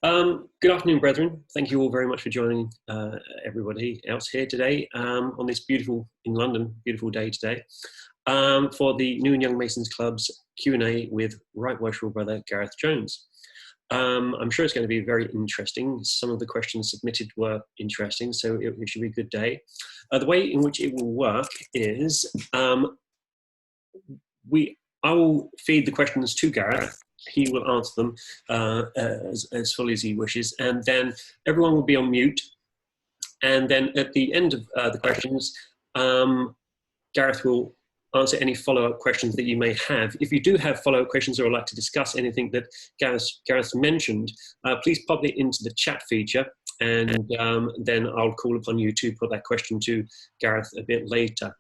Good afternoon, brethren. Thank you all very much for joining everybody else here today on this beautiful, in London, beautiful day today for the New and Young Masons Club's Q&A with Right Worshipful Brother Gareth Jones. I'm sure it's going to be very interesting. Some of the questions submitted were interesting, so it should be a good day. The way in which it will work is I will feed the questions to Gareth. He will answer them as fully as he wishes, and then everyone will be on mute. And then at the end of the questions, Gareth will answer any follow-up questions that you may have. If you do have follow-up questions or would like to discuss anything that Gareth mentioned, please pop it into the chat feature, and then I'll call upon you to put that question to Gareth a bit later.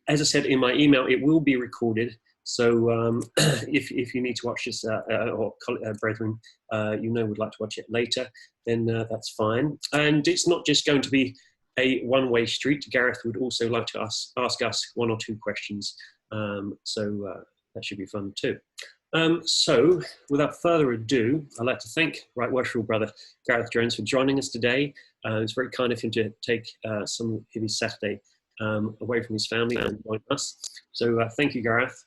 As I said in my email, it will be recorded. So if you need to watch this, or brethren, would like to watch it later, then that's fine. And it's not just going to be a one-way street. Gareth would also like to ask us one or two questions. So that should be fun too. So without further ado, I'd like to thank Right Worshipful Brother Gareth Jones for joining us today. It's very kind of him to take some of his Saturday away from his family and join us. So thank you, Gareth.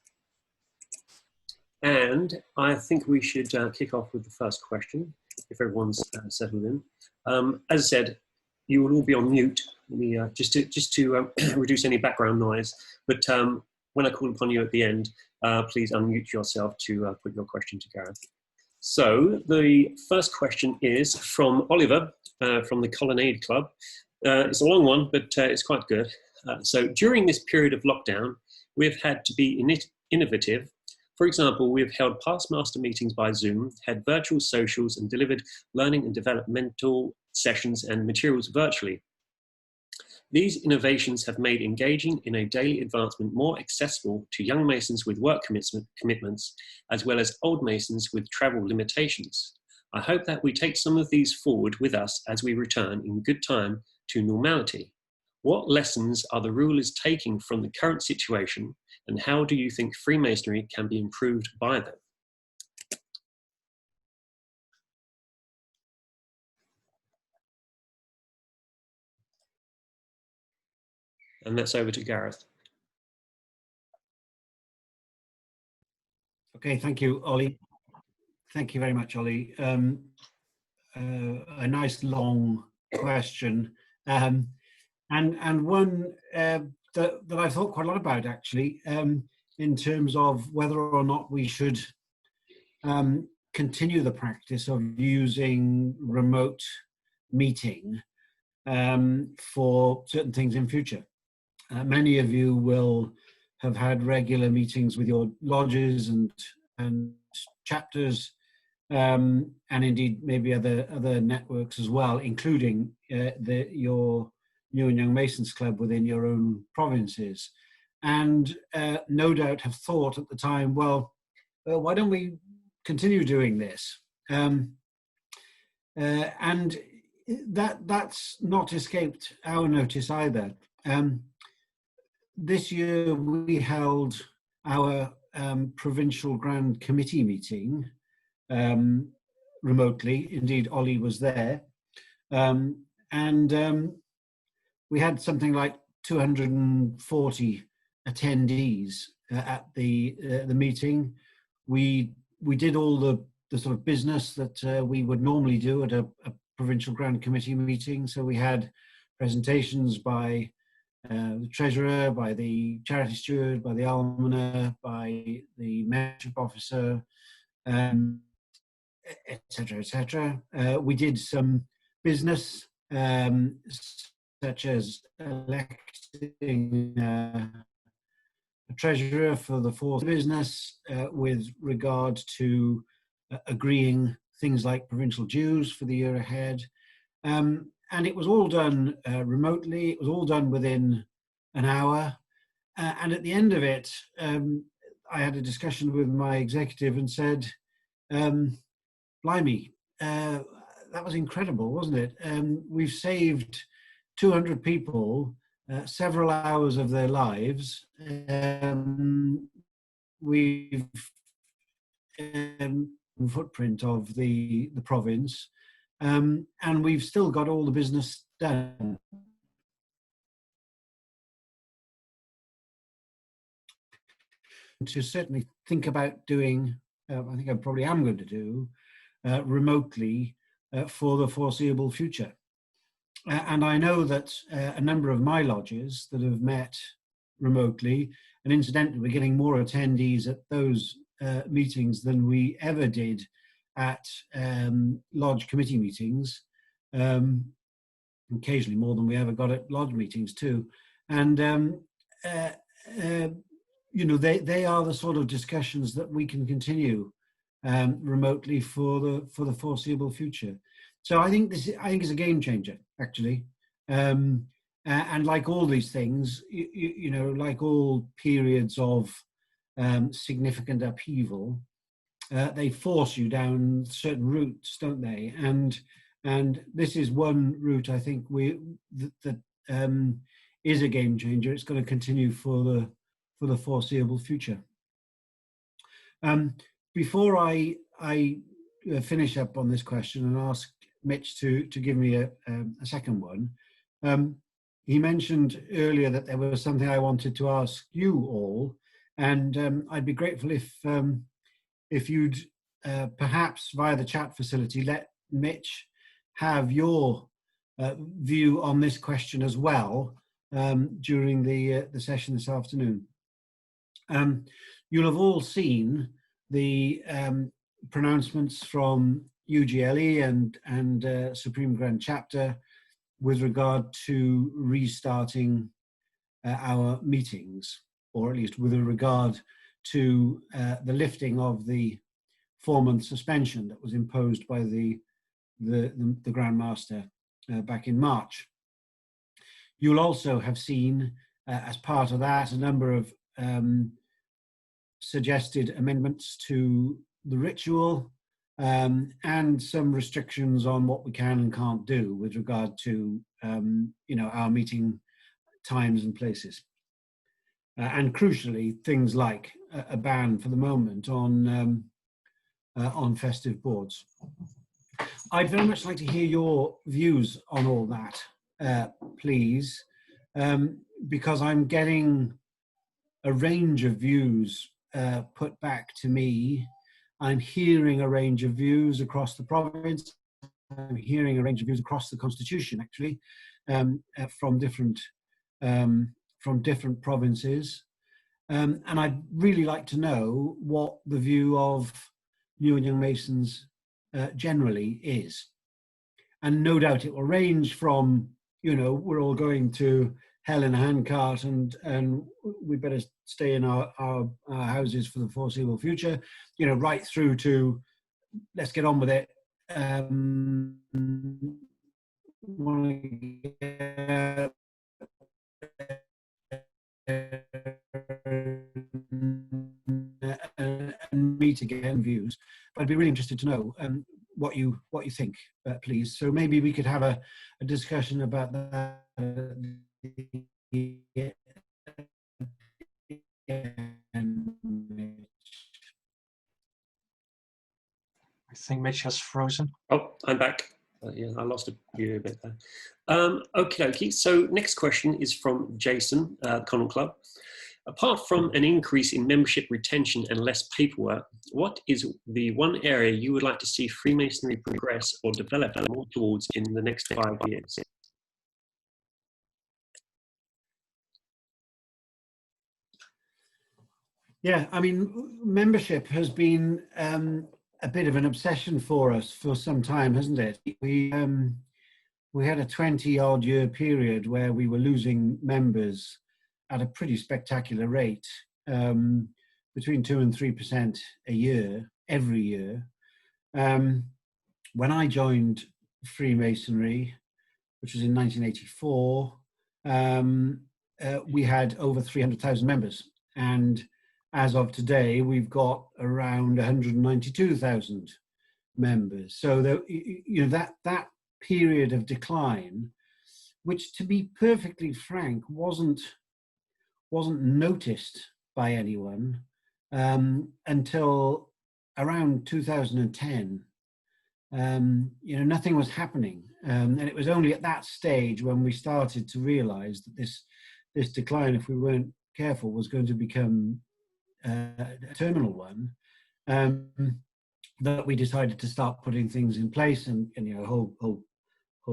And I think we should kick off with the first question, if everyone's settled in. As I said, you will all be on mute, just to reduce any background noise. But when I call upon you at the end, please unmute yourself to put your question to Gareth. So the first question is from Oliver from the Colonnade Club. It's a long one, but it's quite good. So during this period of lockdown, we've had to be innovative. For example, we have held past master meetings by Zoom, had virtual socials, and delivered learning and developmental sessions and materials virtually. These innovations have made engaging in a daily advancement more accessible to young Masons with work commitments, as well as old Masons with travel limitations. I hope that we take some of these forward with us as we return in good time to normality. What lessons are the rulers taking from the current situation, and how do you think Freemasonry can be improved by them? And that's over to Gareth. Okay, thank you, Ollie. Thank you very much, Ollie. A nice long question, and one that I've thought quite a lot about, actually, in terms of whether or not we should continue the practice of using remote meeting for certain things in future. Many of you will have had regular meetings with your lodges and chapters, and indeed maybe other networks as well, including your New and Young Masons Club within your own provinces, and no doubt have thought at the time, well, why don't we continue doing this? And that's not escaped our notice either. This year we held our Provincial Grand Committee meeting remotely. Indeed, Ollie was there. We had something like 240 attendees at the meeting. We did all the sort of business that we would normally do at a Provincial Grand Committee meeting. So we had presentations by the treasurer, by the charity steward, by the almoner, by the membership officer, etc., etc. We did some business, such as electing a treasurer for the fourth business, with regard to agreeing things like provincial dues for the year ahead. And it was all done remotely. It was all done within an hour. And at the end of it, I had a discussion with my executive and said, blimey, that was incredible, wasn't it? We've saved 200 people several hours of their lives. We've footprint of the province, and we've still got all the business done. To certainly think about doing, I think I probably am going to do, remotely for the foreseeable future. And I know that a number of my lodges that have met remotely, and incidentally, we're getting more attendees at those meetings than we ever did at lodge committee meetings, occasionally more than we ever got at lodge meetings too. And you know, they are the sort of discussions that we can continue remotely for the foreseeable future. So I think it's a game changer, actually. And like all these things, you know, like all periods of significant upheaval, they force you down certain routes, don't they? And this is one route I think that is a game changer. It's going to continue for the foreseeable future. Before I finish up on this question and ask Mitch to give me a second one, he mentioned earlier that there was something I wanted to ask you all, and I'd be grateful if you'd perhaps via the chat facility let Mitch have your view on this question as well during the session this afternoon. You'll have all seen the pronouncements from UGLE and Supreme Grand Chapter with regard to restarting our meetings, or at least with regard to the lifting of the 4-month suspension that was imposed by the Grand Master back in March. You'll also have seen, as part of that, a number of suggested amendments to the ritual and some restrictions on what we can and can't do with regard to you know, our meeting times and places. And crucially, things like a ban for the moment on festive boards. I'd very much like to hear your views on all that, please, because I'm getting a range of views put back to me. I'm hearing a range of views across the province. I'm hearing a range of views across the constitution, actually, from different provinces. And I'd really like to know what the view of New and Young Masons generally is. And no doubt it will range from, you know, we're all going to hell in a handcart and we better stay in our houses for the foreseeable future, you know, right through to let's get on with it. And meet again views, but I'd be really interested to know what you think, please. So maybe we could have a discussion about that. I think Mitch has frozen. Oh, I'm back. Yeah, I lost you a bit there. Okay, so next question is from Jason, Connell Club. Apart from an increase in membership retention and less paperwork, what is the one area you would like to see Freemasonry progress or develop more towards in the next 5 years? Yeah, I mean, membership has been a bit of an obsession for us for some time, hasn't it? We had a 20-odd year period where we were losing members at a pretty spectacular rate, between 2 and 3% a year, every year. When I joined Freemasonry, which was in 1984, we had over 300,000 members. And as of today, we've got around 192,000 members. So you know, that period of decline, which, to be perfectly frank, wasn't noticed by anyone until around 2010, nothing was happening. And it was only at that stage when we started to realize that this decline, if we weren't careful, was going to become a terminal one, that we decided to start putting things in place, and a whole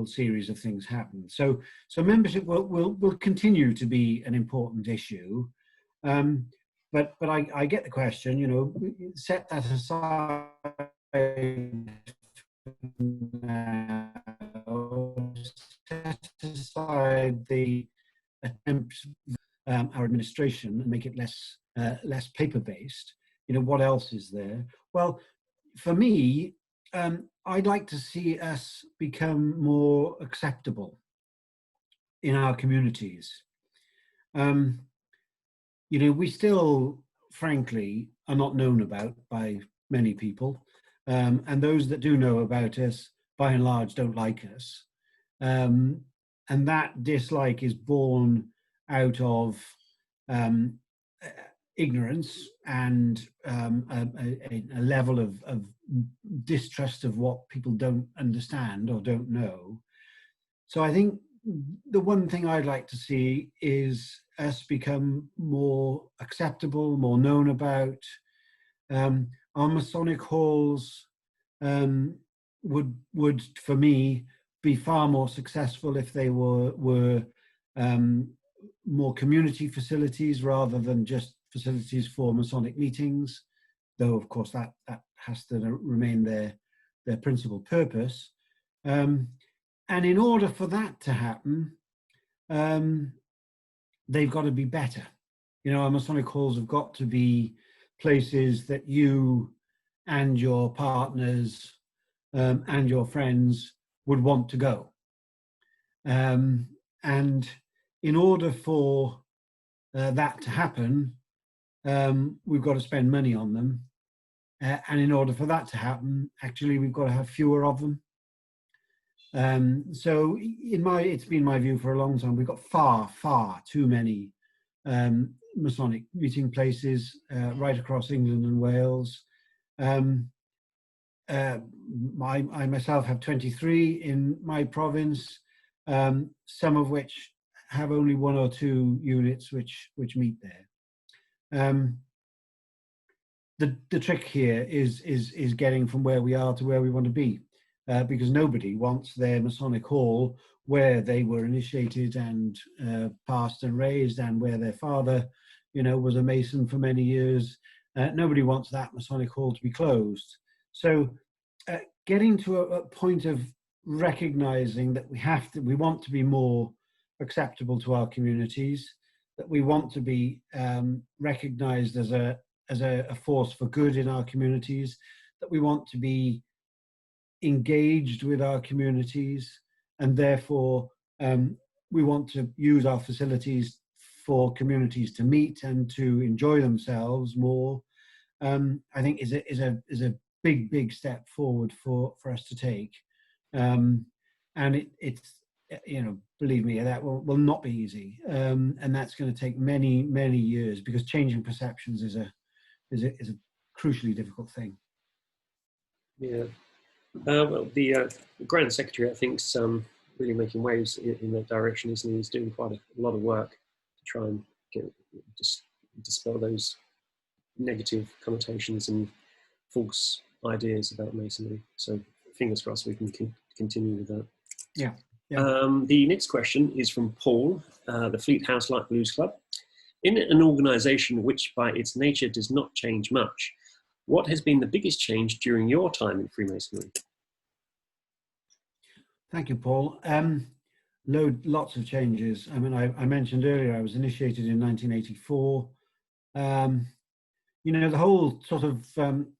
series of things happened. So membership will continue to be an important issue. But I get the question, set that aside now, set aside the attempts our administration and make it less paper-based. What else is there? Well, for me, I'd like to see us become more acceptable in our communities. We still, frankly, are not known about by many people. And those that do know about us, by and large, don't like us. And that dislike is born out of ignorance and a level of distrust of what people don't understand or don't know. So I think the one thing I'd like to see is us become more acceptable, more known about. Our Masonic halls would, for me, be far more successful if they were more community facilities rather than just facilities for Masonic meetings, though of course that has to remain their principal purpose. And in order for that to happen, they've got to be better. Our Masonic halls have got to be places that you and your partners and your friends would want to go. And in order for that to happen, we've got to spend money on them. And in order for that to happen, actually, we've got to have fewer of them. So it's been my view for a long time, we've got far too many Masonic meeting places right across England and Wales. I myself have 23 in my province, some of which have only 1 or 2 units which meet there. The trick here is getting from where we are to where we want to be, because nobody wants their Masonic hall where they were initiated and passed and raised, and where their father, was a Mason for many years. Nobody wants that Masonic hall to be closed. So getting to a point of recognizing that we want to be more acceptable to our communities, that we want to be recognized as a force for good in our communities, that we want to be engaged with our communities, and therefore we want to use our facilities for communities to meet and to enjoy themselves more. I think is a big step forward for us to take, and it's believe me, that will not be easy, and that's going to take many years, because changing perceptions is a crucially difficult thing. Yeah. Well, the Grand Secretary, I think, is really making waves in that direction, isn't he? He's doing quite a lot of work to try and dispel those negative connotations and false ideas about Masonry. So fingers crossed we can continue with that. Yeah. The next question is from Paul, the Fleet House Light Blues Club. In an organisation which by its nature does not change much, what has been the biggest change during your time in Freemasonry? Thank you, Paul. Lots of changes. I mean, I mentioned earlier I was initiated in 1984. The whole sort of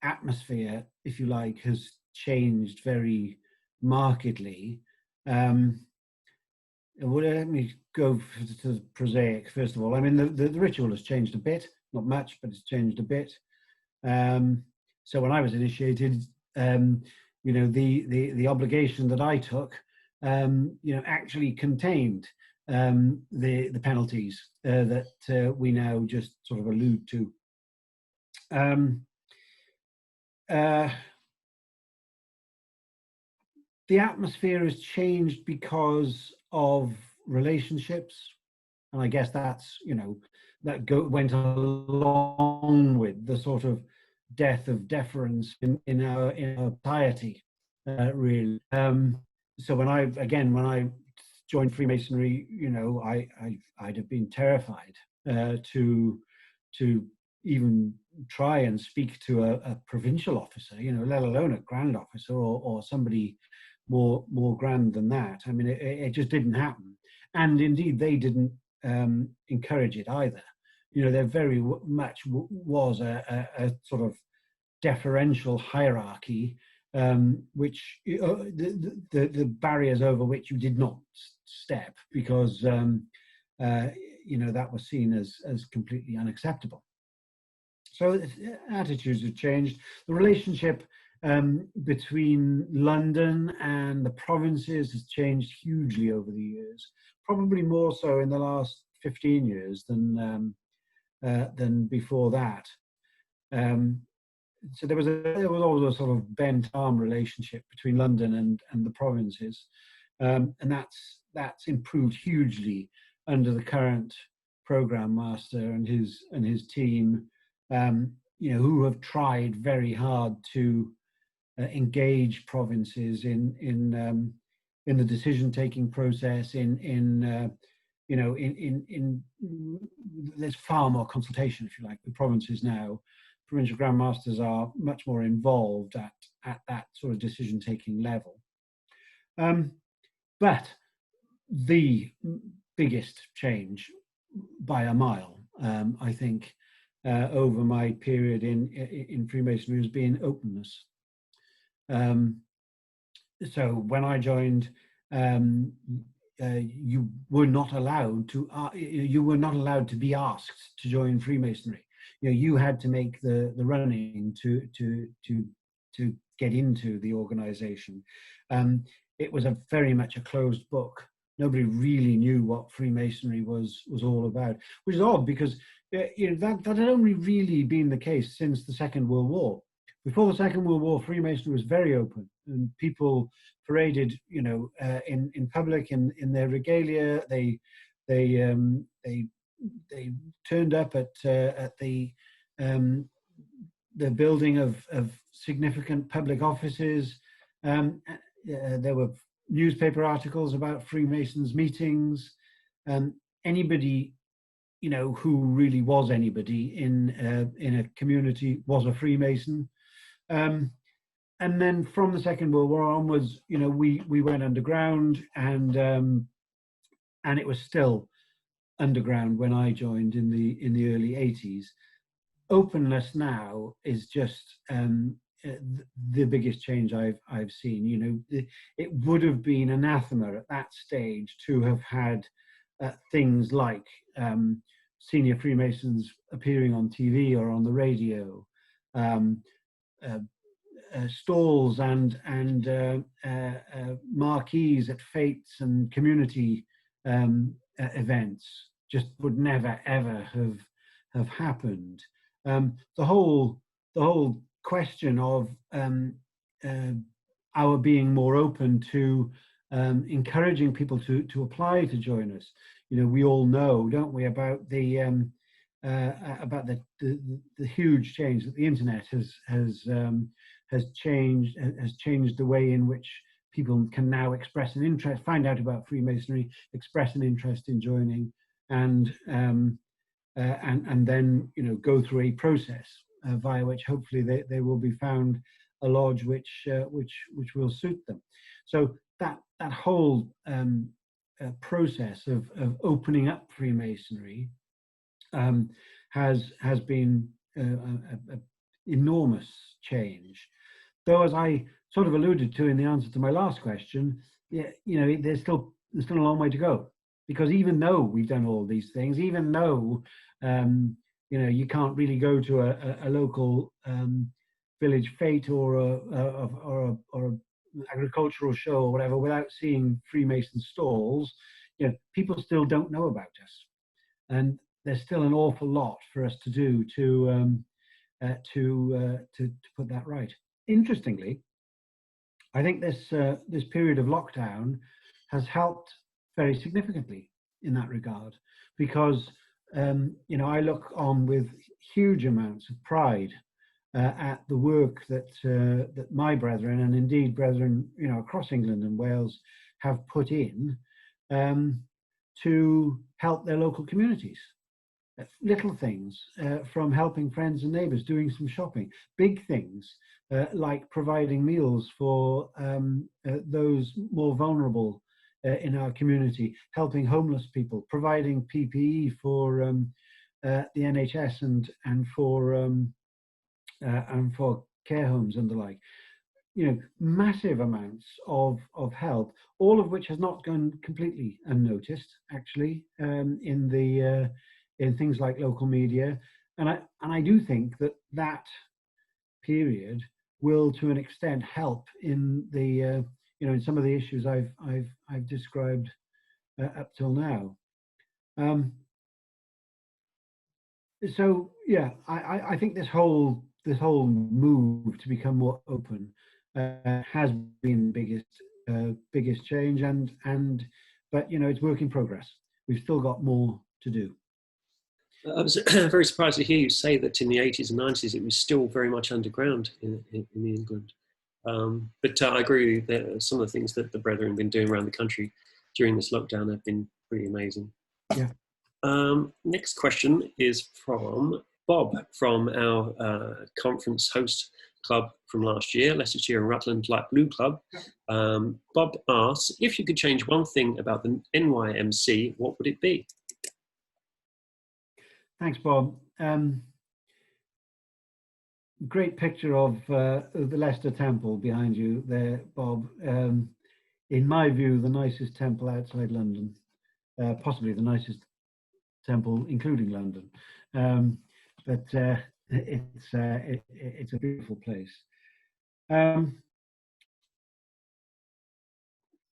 atmosphere, if you like, has changed very markedly. Well, let me go to the prosaic first of all. I mean, the ritual has changed a bit, not much, but it's changed a bit. So when I was initiated, the obligation that I took, actually contained the penalties that we now just sort of allude to. the atmosphere has changed because of relationships, and I guess that's, you know, that went along with the sort of death of deference in our society, really. So when I joined Freemasonry, you know, I'd have been terrified to even try and speak to a provincial officer, you know, let alone a grand officer or somebody more grand than that. I mean, it just didn't happen, and indeed they didn't encourage it either. You know, there very much was a sort of deferential hierarchy, which the barriers over which you did not step, because you know, that was seen as completely unacceptable. So attitudes have changed. The relationship between London and the provinces has changed hugely over the years, probably more so in the last 15 years than before that. So there was always a sort of bent arm relationship between London and the provinces, and that's improved hugely under the current program master and his team, you know, who have tried very hard to engage provinces in the decision-taking process. You know, there's far more consultation, if you like, with provinces now. Provincial Grand Masters are much more involved at that sort of decision-taking level. But the biggest change by a mile, I think, over my period in Freemasonry has been openness. So when I joined, you were not allowed to be asked to join Freemasonry. You know, you had to make the running to get into the organization. It was very much a closed book. Nobody really knew what Freemasonry was all about, which is odd, because you know, that had only really been the case since the Second World War. Before the Second World War, Freemasonry was very open, and people paraded, you know, in public in their regalia. They turned up at the building of significant public offices. There were newspaper articles about Freemasons meetings. Anybody, you know, who really was anybody in a community was a Freemason. And then from the Second World War onwards, you know, we went underground, and it was still underground when I joined in the early 80s. Openness now is just the biggest change I've seen. You know, it would have been anathema at that stage to have had things like senior Freemasons appearing on TV or on the radio, stalls and marquees at fetes and community events. Just would never ever have happened. The whole question of our being more open to encouraging people to apply to join us. You know, we all know, don't we, about the huge change that the internet has changed the way in which people can now express an interest, find out about Freemasonry, express an interest in joining, and then, you know, go through a process via which hopefully they will be found a lodge which will suit them. So that whole process of opening up Freemasonry has been an enormous change. Though, as I sort of alluded to in the answer to my last question, yeah, you know, there's still a long way to go, because even though we've done all these things, even though you know, you can't really go to a local village fete or a agricultural show or whatever without seeing Freemason stalls, you know, people still don't know about us, and there's still an awful lot for us to do to put that right. Interestingly, I think this period of lockdown has helped very significantly in that regard, because you know, I look on with huge amounts of pride at the work that that my brethren, and indeed brethren, you know, across England and Wales, have put in to help their local communities. Little things, from helping friends and neighbours, doing some shopping, big things like providing meals for those more vulnerable in our community, helping homeless people, providing PPE for the NHS and for care homes and the like. You know, massive amounts of help, all of which has not gone completely unnoticed, actually, in things like local media, and I do think that period will, to an extent, help in the you know, in some of the issues I've described up till now. So yeah, I think this whole move to become more open has been the biggest change, but you know, it's work in progress. We've still got more to do. I was very surprised to hear you say that in the 80s and 90s it was still very much underground in England. But I agree that some of the things that the brethren have been doing around the country during this lockdown have been pretty amazing. Yeah. Next question is from Bob from our conference host club from last year, Leicestershire and Rutland Light Blue Club. Bob asks, if you could change one thing about the NYMC, what would it be? Thanks, Bob. Great picture of the Leicester Temple behind you there, Bob. In my view, the nicest temple outside London, possibly the nicest temple, including London. But it's a beautiful place.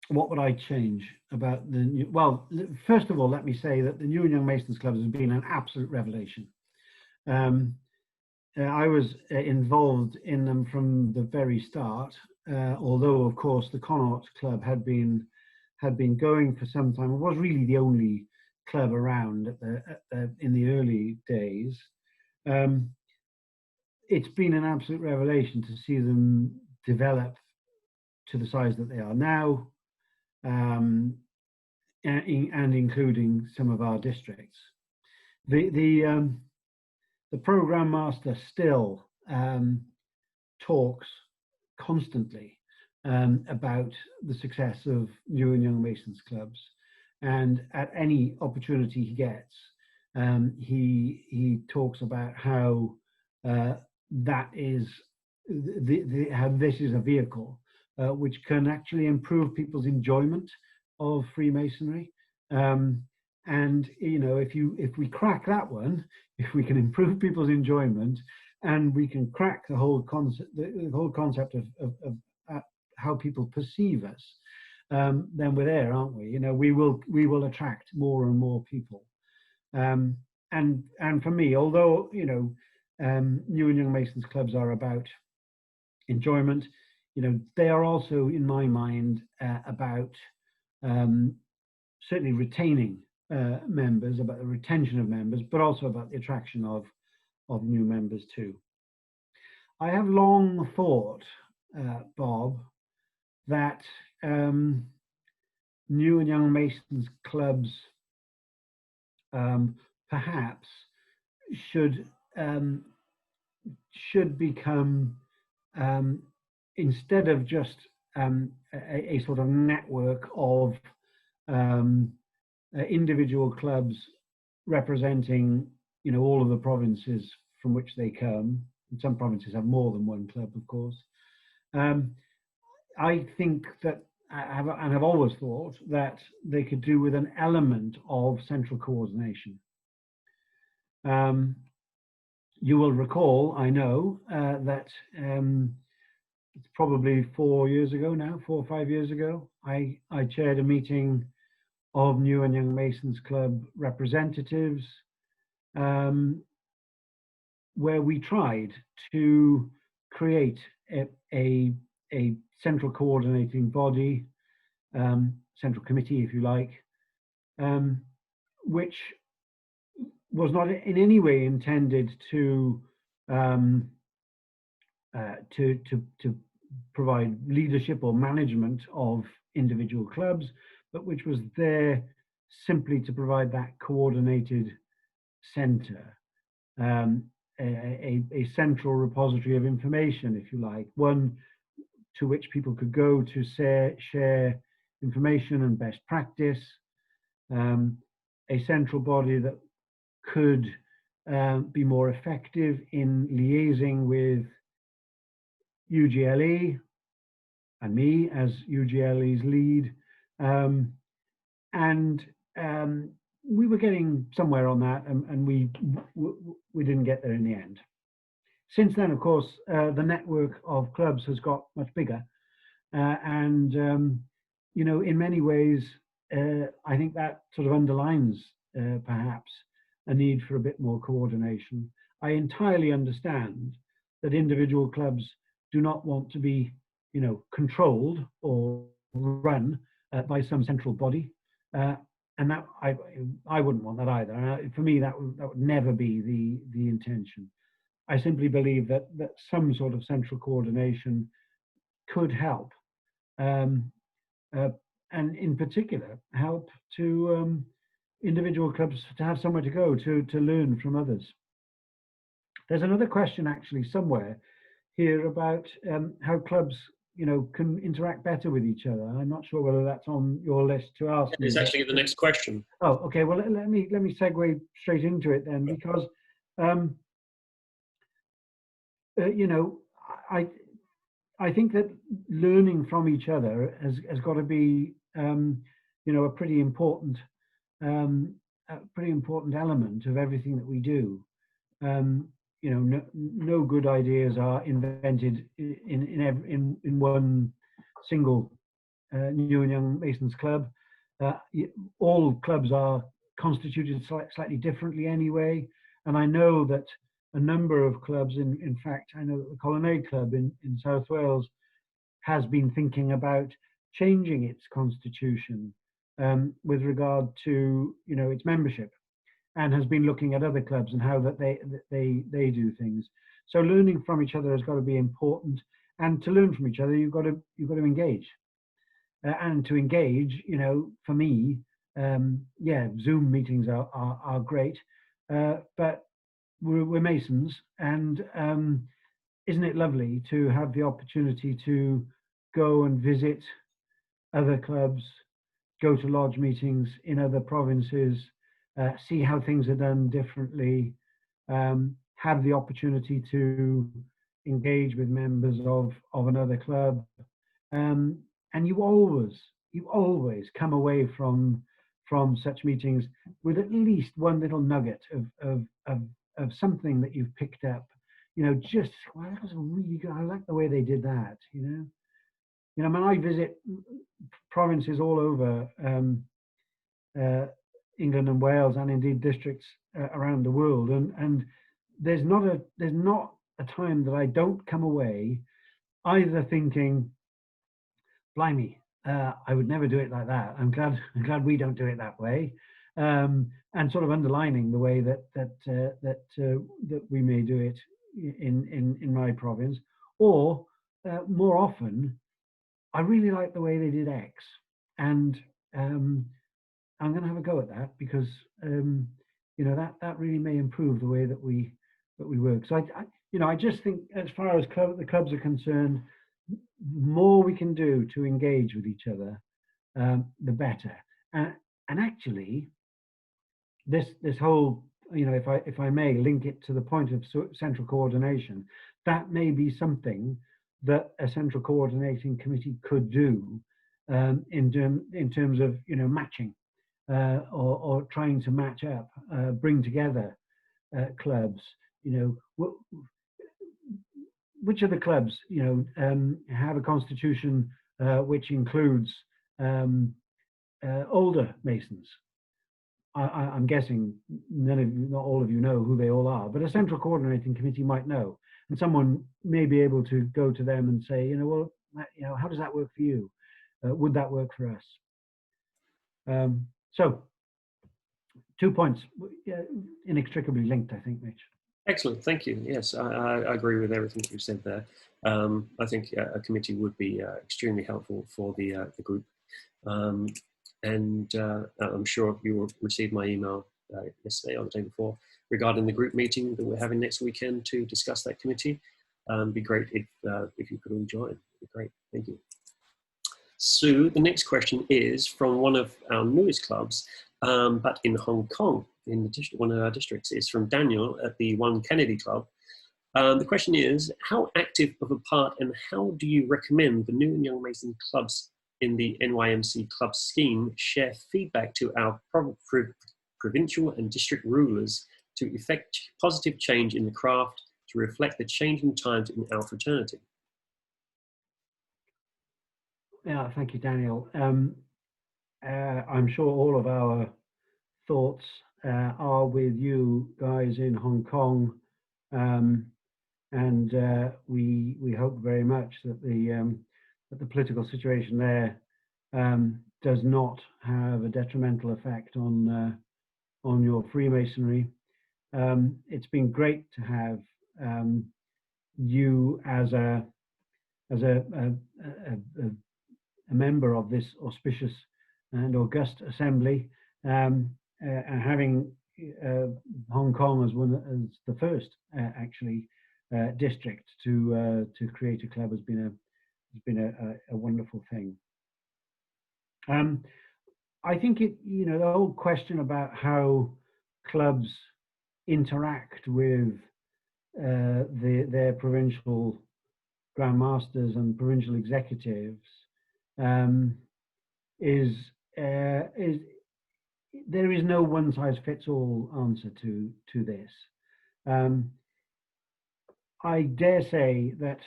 What would I change about the new? Well, first of all, let me say that the New and Young Masons Clubs has been an absolute revelation. I was involved in them from the very start, although of course the Connaught Club had been going for some time. It was really the only club around in the early days. It's been an absolute revelation to see them develop to the size that they are now, and including some of our districts. The program master still talks constantly about the success of New and Young Masons clubs, and at any opportunity he gets, he talks about how that is how this is a vehicle which can actually improve people's enjoyment of Freemasonry. And you know, if we crack that one, if we can improve people's enjoyment, and we can crack the whole concept of how people perceive us, then we're there, aren't we? You know, we will attract more and more people. And for me, although you know, New and Young Masons clubs are about enjoyment, you know, they are also, in my mind, about certainly retaining members, about the retention of members, but also about the attraction of new members too. I have long thought, Bob, that New and Young Masons clubs perhaps should become, instead of just a sort of network of individual clubs representing, you know, all of the provinces from which they come. And some provinces have more than one club, of course. I think that, and I've always thought that they could do with an element of central coordination. You will recall, I know, that it's probably 4 years ago now, 4 or 5 years ago, I chaired a meeting of New and Young Masons Club representatives, where we tried to create a central coordinating body, central committee, if you like, which was not in any way intended to provide leadership or management of individual clubs, but which was there simply to provide that coordinated center, a central repository of information, if you like, one to which people could go to share information and best practice, a central body that could be more effective in liaising with UGLE and me as UGLE's lead. We were getting somewhere on that, and we didn't get there in the end. Since then, of course, the network of clubs has got much bigger, you know, in many ways, I think that sort of underlines perhaps a need for a bit more coordination. I entirely understand that individual clubs do not want to be, you know, controlled or run by some central body, and that I wouldn't want that either. For me, that would never be the intention. I simply believe that some sort of central coordination could help, and in particular help to individual clubs to have somewhere to go to learn from others. There's another question actually somewhere here about how clubs, you know, can interact better with each other. I'm not sure whether that's on your list to ask me. It's actually the next question. Oh, okay. Well, let me segue straight into it then, because you know, I think that learning from each other has got to be, you know, a pretty important element of everything that we do. You know, no good ideas are invented in one single New and Young Masons club. All clubs are constituted slightly differently anyway, and I know that a number of clubs, in fact, I know that the Colonnade Club in South Wales has been thinking about changing its constitution with regard to, you know, its membership, and has been looking at other clubs and how that they do things. So learning from each other has got to be important, and to learn from each other, you've got to engage, and to engage, you know, for me, yeah, Zoom meetings are great, but we're Masons, and isn't it lovely to have the opportunity to go and visit other clubs, go to lodge meetings in other provinces, see how things are done differently, have the opportunity to engage with members of another club, and you always come away from such meetings with at least one little nugget of something that you've picked up, you know, just, well, that was really good. I like the way they did that, you know. You know, when I visit provinces all over England and Wales, and indeed districts around the world, and there's not a time that I don't come away either thinking, blimey, I would never do it like that. I'm glad we don't do it that way, and sort of underlining the way that we may do it in my province, or more often, I really like the way they did X, and I'm going to have a go at that, because you know, that really may improve the way that we work. So I just think, as far as the clubs are concerned, more we can do to engage with each other, the better. And actually, this whole, you know, if I may link it to the point of central coordination, that may be something that a central coordinating committee could do, in terms of, you know, matching, or trying to match up, bring together clubs. You know, which of the clubs, you know, have a constitution which includes older Masons? I'm guessing not all of you know who they all are, but a central coordinating committee might know, and someone may be able to go to them and say, well, how does that work for you? Would that work for us? So 2 points, inextricably linked, I think, Mitch. Excellent, thank you. Yes, I agree with everything you said there. I think a committee would be extremely helpful for the group. And I'm sure you will receive my email yesterday or the day before regarding the group meeting that we're having next weekend to discuss that committee. It'd be great if you could all join. It'd be great, thank you. So the next question is from one of our newest clubs, but in Hong Kong, in one of our districts. It's from Daniel at the One Kennedy Club. The question is, how active of a part and how do you recommend the new and young Mason clubs in the NYMC club scheme share feedback to our provincial and district rulers to effect positive change in the craft to reflect the changing times in our fraternity? Yeah, thank you, Daniel. I'm sure all of our thoughts are with you guys in Hong Kong, and we hope very much that the political situation there does not have a detrimental effect on your Freemasonry. It's been great to have you as a member of this auspicious and august assembly, and having Hong Kong as the first actually district to create a club has been a wonderful thing. I think the whole question about how clubs interact with their provincial Grand Masters and provincial executives is there is no one-size-fits-all answer to this. I dare say that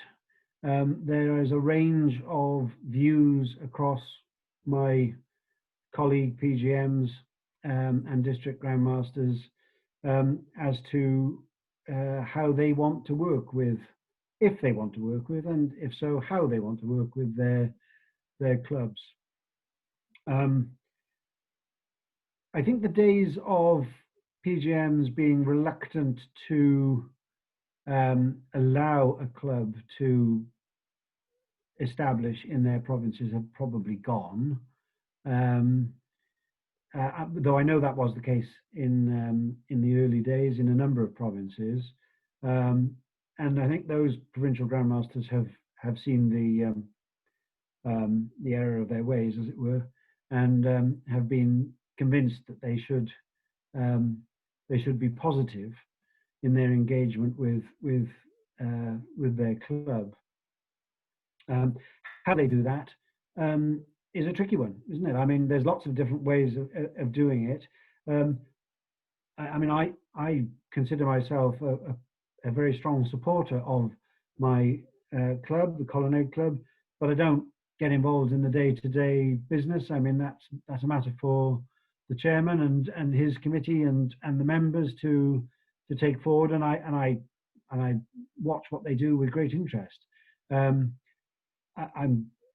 there is a range of views across my colleague PGMs and district Grand Masters as to how they want to work with, if they want to work with, and if so, how they want to work with their clubs. I think the days of PGMs being reluctant to allow a club to establish in their provinces have probably gone. Though I know that was the case in the early days in a number of provinces, and I think those provincial Grand Masters have seen the error of their ways, as it were, and have been convinced that they should be positive in their engagement with their club. How they do that is a tricky one, isn't it? I mean, there's lots of different ways of doing it. I consider myself a very strong supporter of my club, the Colonnade Club, but I don't get involved in the day-to-day business. I mean, that's a matter for the chairman and his committee and the members to take forward, and I watch what they do with great interest. I'm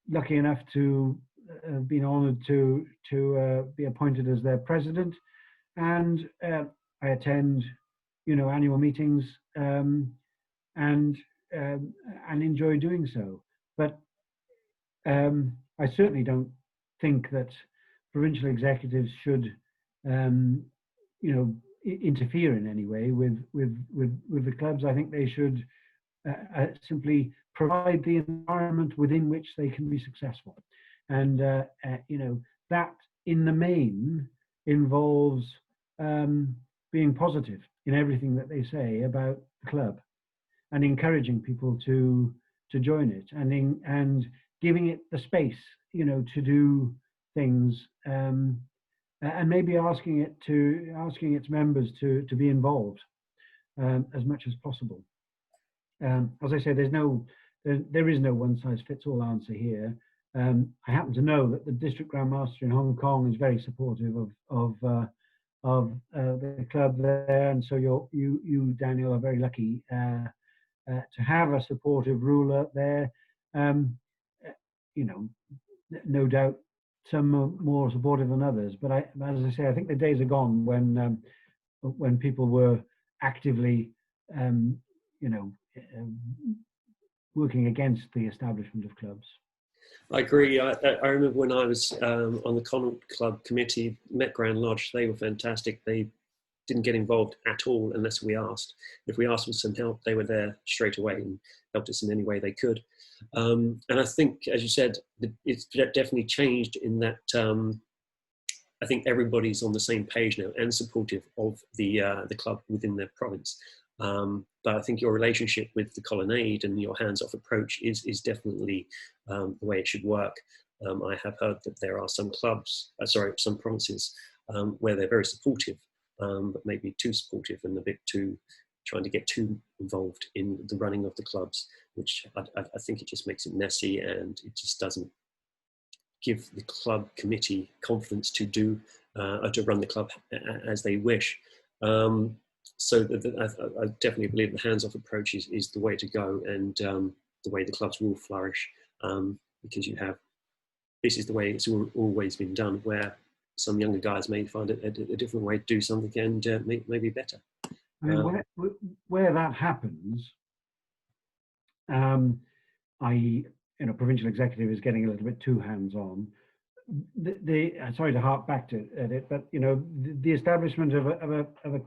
lucky enough to have been honoured to be appointed as their president, and I attend, annual meetings and enjoy doing so. But I certainly don't think that provincial executives should, interfere in any way with the clubs. I think they should simply provide the environment within which they can be successful, and that in the main involves being positive in everything that they say about the club, and encouraging people to join it, and giving it the space, to do things, and maybe asking its members to be involved as much as possible. As I say, there is no one-size-fits-all answer here. I happen to know that the District Grand Master in Hong Kong is very supportive of the club there, and so you Daniel are very lucky to have a supportive ruler there. You know, no doubt some are more supportive than others, but as I say, I think the days are gone when people were actively, you know, working against the establishment of clubs. I agree. I remember when I was on the Connaught Club committee, Met Grand Lodge, they were fantastic. They didn't get involved at all unless we asked. If we asked for some help, they were there straight away and helped us in any way they could. And I think, as you said, it's definitely changed in that I think everybody's on the same page now and supportive of the club within their province. But I think your relationship with the colonnade and your hands-off approach is definitely the way it should work. I have heard that there are some clubs, some provinces where they're very supportive, but maybe too supportive and a bit too trying to get too involved in the running of the clubs, which I think it just makes it messy and it just doesn't give the club committee confidence to do to run the club as they wish. So I definitely believe the hands-off approach is the way to go, and the way the clubs will flourish, because this is the way it's always been done, where some younger guys may find a different way to do something and maybe better. I mean, where that happens, provincial executive is getting a little bit too hands-on. Sorry to hark back to it, but the establishment of a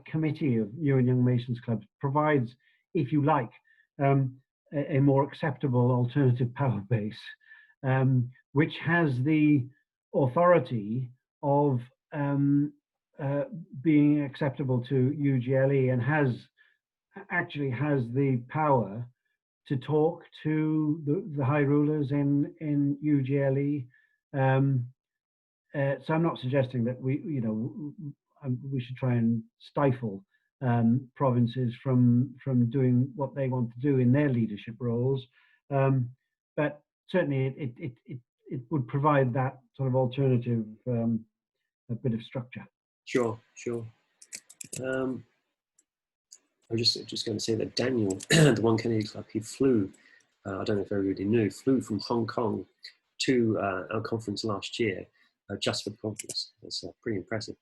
committee of new and young Masons clubs provides, if you like, a more acceptable alternative power base, which has the authority of being acceptable to UGLE, and actually has the power to talk to the high rulers in UGLE. So I'm not suggesting that we should try and stifle provinces from doing what they want to do in their leadership roles, but certainly it would provide that sort of alternative, a bit of structure. Sure. I was just going to say that Daniel, the One Kennedy Club, he flew, I don't know if everybody knew, flew from Hong Kong to our conference last year, just for the conference. That's pretty impressive.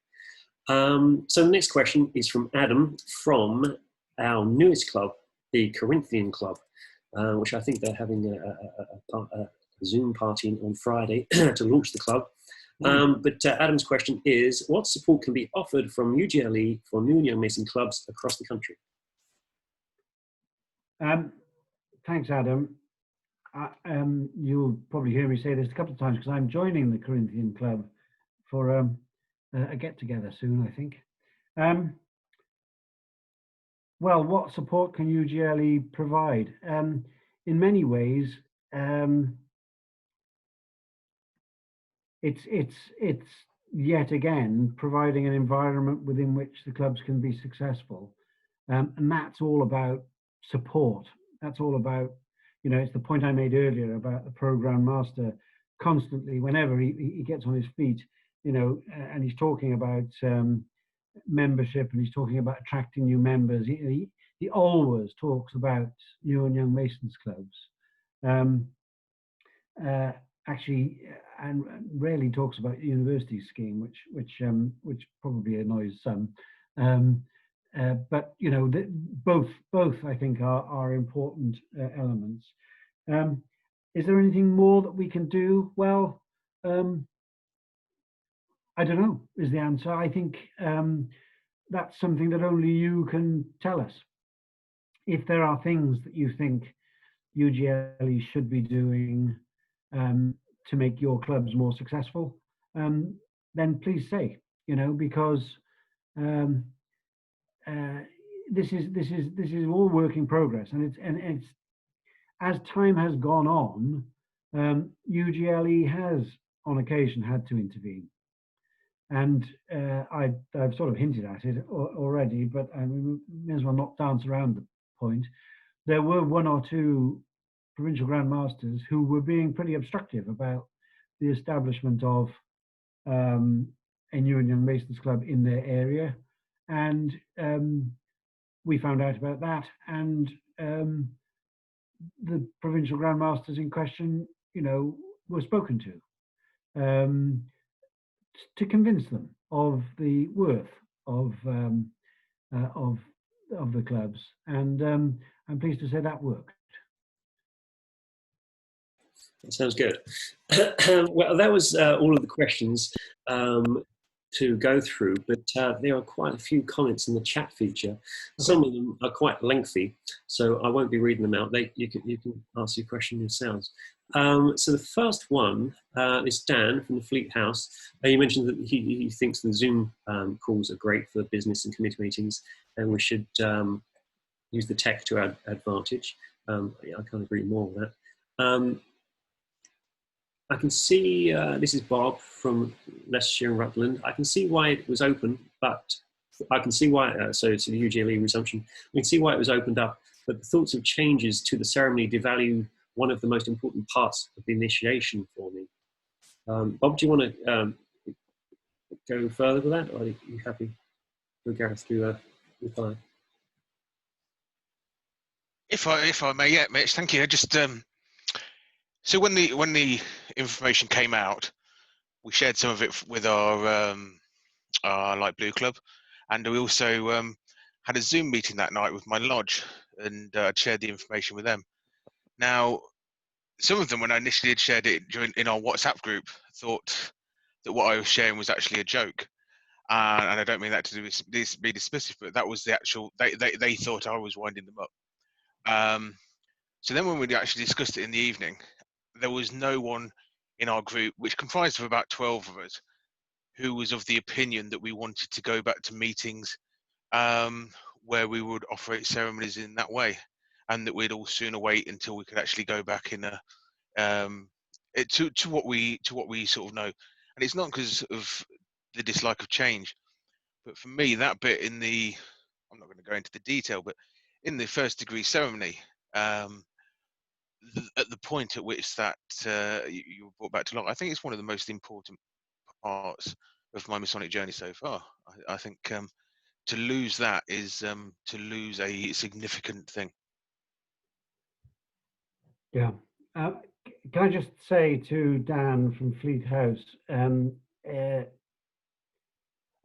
So the next question is from Adam, from our newest club, the Corinthian Club, which I think they're having a Zoom party on Friday to launch the club. But Adam's question is, what support can be offered from UGLE for new and young Mason clubs across the country? Thanks, Adam. You'll probably hear me say this a couple of times because I'm joining the Corinthian Club for a get-together soon, I think. Well, what support can UGLE provide? In many ways, it's yet again providing an environment within which the clubs can be successful, and that's all about support. That's all about, it's the point I made earlier about the program master constantly, whenever he gets on his feet, and he's talking about membership, and he's talking about attracting new members. He always talks about new and young Masons clubs. Actually, and rarely talks about the university scheme, which probably annoys some. But both I think are important elements. Is there anything more that we can do? Well, I don't know is the answer. I think that's something that only you can tell us. If there are things that you think UGLE should be doing to make your clubs more successful, then please say, because this is all work in progress, and it's as time has gone on, UGLE has on occasion had to intervene, and I've sort of hinted at it already, but I may as well not dance around the point. There were one or two provincial Grand Masters who were being pretty obstructive about the establishment of a New and Young Masons Club in their area, and we found out about that, and the provincial Grand Masters in question, were spoken to convince them of the worth of the clubs, and I'm pleased to say that worked. That sounds good. Well, that was all of the questions to go through, but there are quite a few comments in the chat feature. Some of them are quite lengthy, so I won't be reading them out. You can ask your question yourselves. So the first one is Dan from the Fleet House. You mentioned that he thinks the Zoom calls are great for business and committee meetings, and we should use the tech to our advantage. I can't agree more with that. I can see, this is Bob from Leicestershire and Rutland. I can see why it was open, but I can see why, so it's the UGLE resumption. We can see why it was opened up, but the thoughts of changes to the ceremony devalue one of the most important parts of the initiation for me. Bob, do you want to go further with that, or are you happy for Gareth to reply? If I may, yeah, Mitch, thank you. Just so when the information came out, we shared some of it with our Light Blue Club, and we also had a Zoom meeting that night with my lodge, and I'd shared the information with them. Now, some of them, when I initially had shared it in our WhatsApp group, thought that what I was sharing was actually a joke, and I don't mean that to be dismissive, but that was the actual. They thought I was winding them up. So then when we actually discussed it in the evening, there was no one in our group, which comprised of about 12 of us, who was of the opinion that we wanted to go back to meetings where we would operate ceremonies in that way, and that we'd all sooner wait until we could actually go back in a to what we sort of know. And it's not because of the dislike of change, but for me, that bit in the, I'm not going to go into the detail, but in the first degree ceremony, at the point at which that you were brought back to life, I think it's one of the most important parts of my Masonic journey so far. I think to lose that is to lose a significant thing. Yeah. Can I just say to Dan from Fleet House,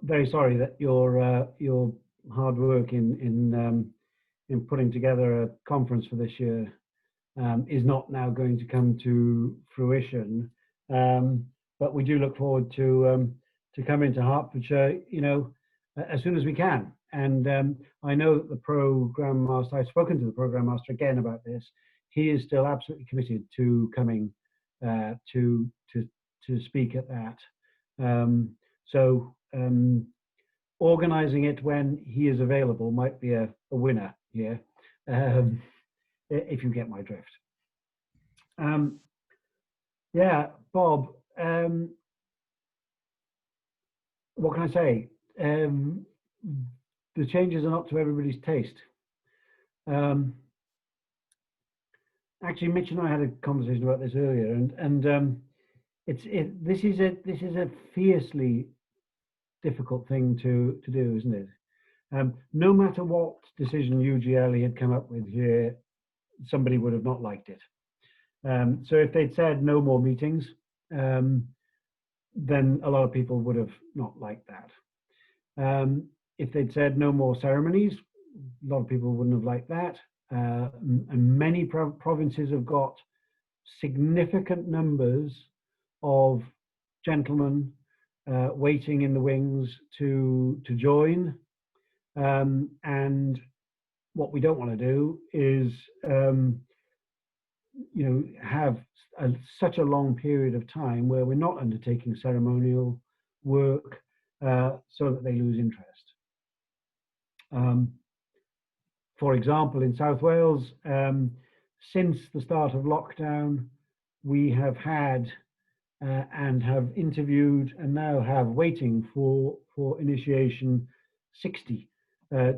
very sorry that your hard work in putting together a conference for this year is not now going to come to fruition, but we do look forward to coming to Hertfordshire, as soon as we can. And I know that the Program Master, I've spoken to the Program Master again about this. He is still absolutely committed to coming to speak at that. So organising it when he is available might be a winner here. If you get my drift. Yeah, Bob, what can I say? The changes are not to everybody's taste. Actually, Mitch and I had a conversation about this earlier, and this is a fiercely difficult thing to do, isn't it? No matter what decision UGLE had come up with here, somebody would have not liked it. So if they'd said no more meetings, then a lot of people would have not liked that. If they'd said no more ceremonies, a lot of people wouldn't have liked that. And many provinces have got significant numbers of gentlemen waiting in the wings to join. And what we don't want to do is have such a long period of time where we're not undertaking ceremonial work so that they lose interest. For example, in South Wales, since the start of lockdown, we have had and have interviewed and now have waiting for initiation 60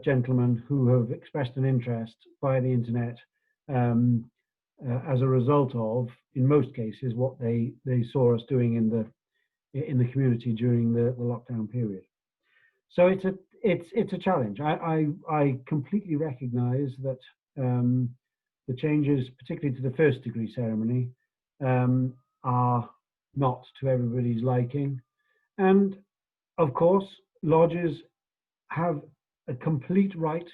gentlemen who have expressed an interest via the internet as a result of, in most cases, what they saw us doing in the community during the lockdown period. So it's a challenge. I completely recognise that the changes, particularly to the first degree ceremony, are not to everybody's liking, and of course lodges have a complete right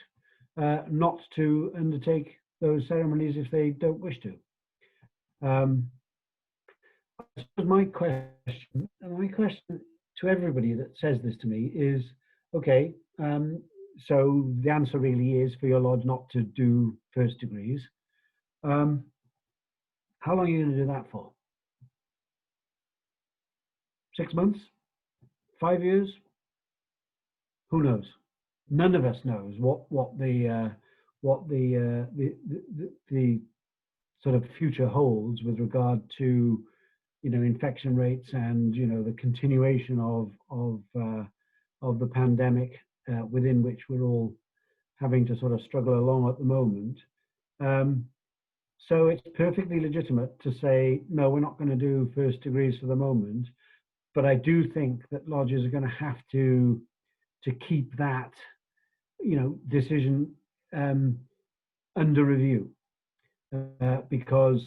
not to undertake those ceremonies if they don't wish to. My question to everybody that says this to me is, okay, so the answer really is for your lodge not to do first degrees. How long are you going to do that for? 6 months? 5 years? Who knows? None of us knows what the sort of future holds with regard to, you know, infection rates and, you know, the continuation of the pandemic within which we're all having to sort of struggle along at the moment. So it's perfectly legitimate to say, no, we're not going to do first degrees for the moment. But I do think that lodges are going to have to keep that, you know, decision under review, because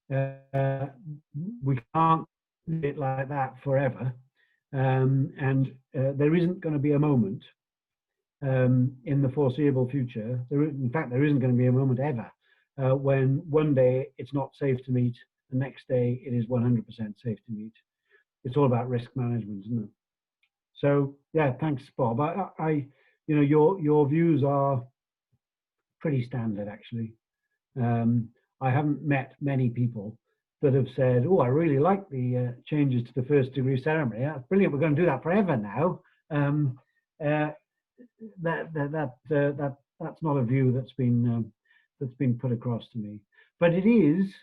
we can't do it like that forever, and there isn't going to be a moment in the foreseeable future. In fact, there isn't going to be a moment ever when one day it's not safe to meet, the next day it is 100% safe to meet. It's all about risk management, isn't it? So yeah, thanks, Bob. I you know, your views are pretty standard, actually. I haven't met many people that have said, "Oh, I really like the changes to the first degree ceremony. That's brilliant. We're going to do that forever now." That's not a view that's been put across to me. But it is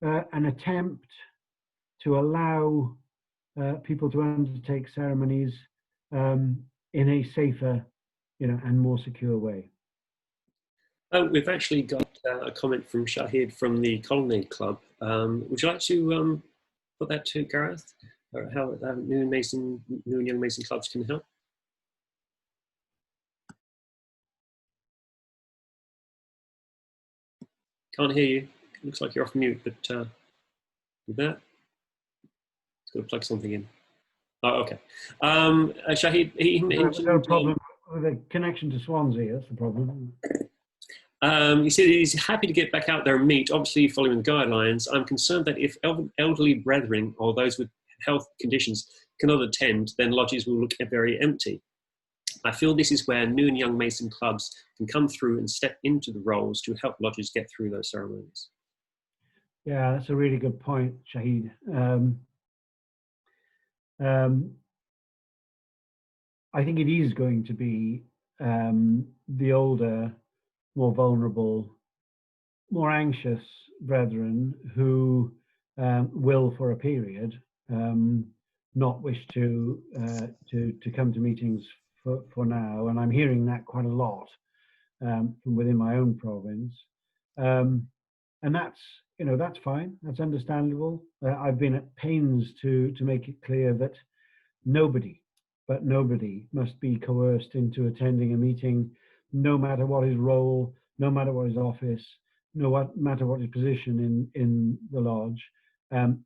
an attempt to allow people to undertake ceremonies in a safer, you know, and more secure way. We've actually got a comment from Shahid from the Colonnade Club. Would you like to put that to Gareth, or how new and young Mason clubs can help? Can't hear you. Looks like you're off mute, but with that, it's got to plug something in. Oh, okay. Shahid, he mentioned no problem with the connection to Swansea. That's the problem. He said he's happy to get back out there and meet, obviously following the guidelines. I'm concerned that if elderly brethren or those with health conditions cannot attend, then lodges will look very empty. I feel this is where new and young Mason clubs can come through and step into the roles to help lodges get through those ceremonies. Yeah, that's a really good point, Shahid. I think it is going to be the older, more vulnerable, more anxious brethren who will, for a period, not wish to come to meetings for now, and I'm hearing that quite a lot from within my own province, and that's, you know, that's fine, that's understandable. I've been at pains to make it clear that nobody must be coerced into attending a meeting, no matter what his role, no matter what his office, no matter what his position in the lodge,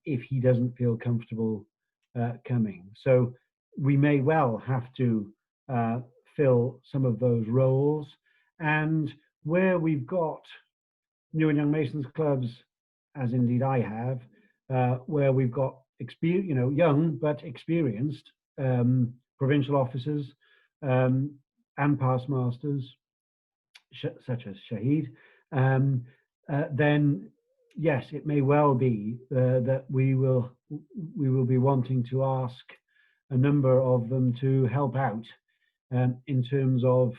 if he doesn't feel comfortable coming. So we may well have to fill some of those roles, and where we've got new and young Masons clubs, as indeed I have, where we've got young but experienced provincial officers and past masters, such as Shahid, then yes, it may well be that we will be wanting to ask a number of them to help out in terms of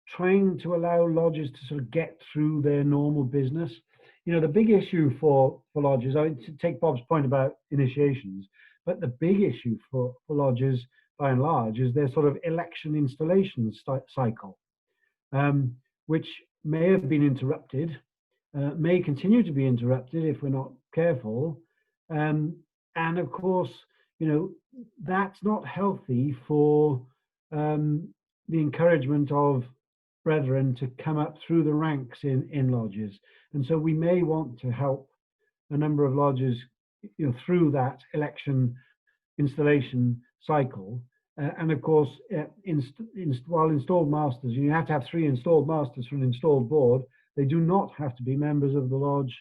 trying to allow lodges to sort of get through their normal business. You know, the big issue for lodges, I to take Bob's point about initiations, but the big issue for lodges, by and large, is their sort of election installation cycle, which may have been interrupted, may continue to be interrupted if we're not careful. And of course, you know, that's not healthy for the encouragement of brethren to come up through the ranks in lodges. And so we may want to help a number of lodges, you know, through that election installation cycle. And of course, while installed masters, you have to have 3 installed masters for an installed board. They do not have to be members of the lodge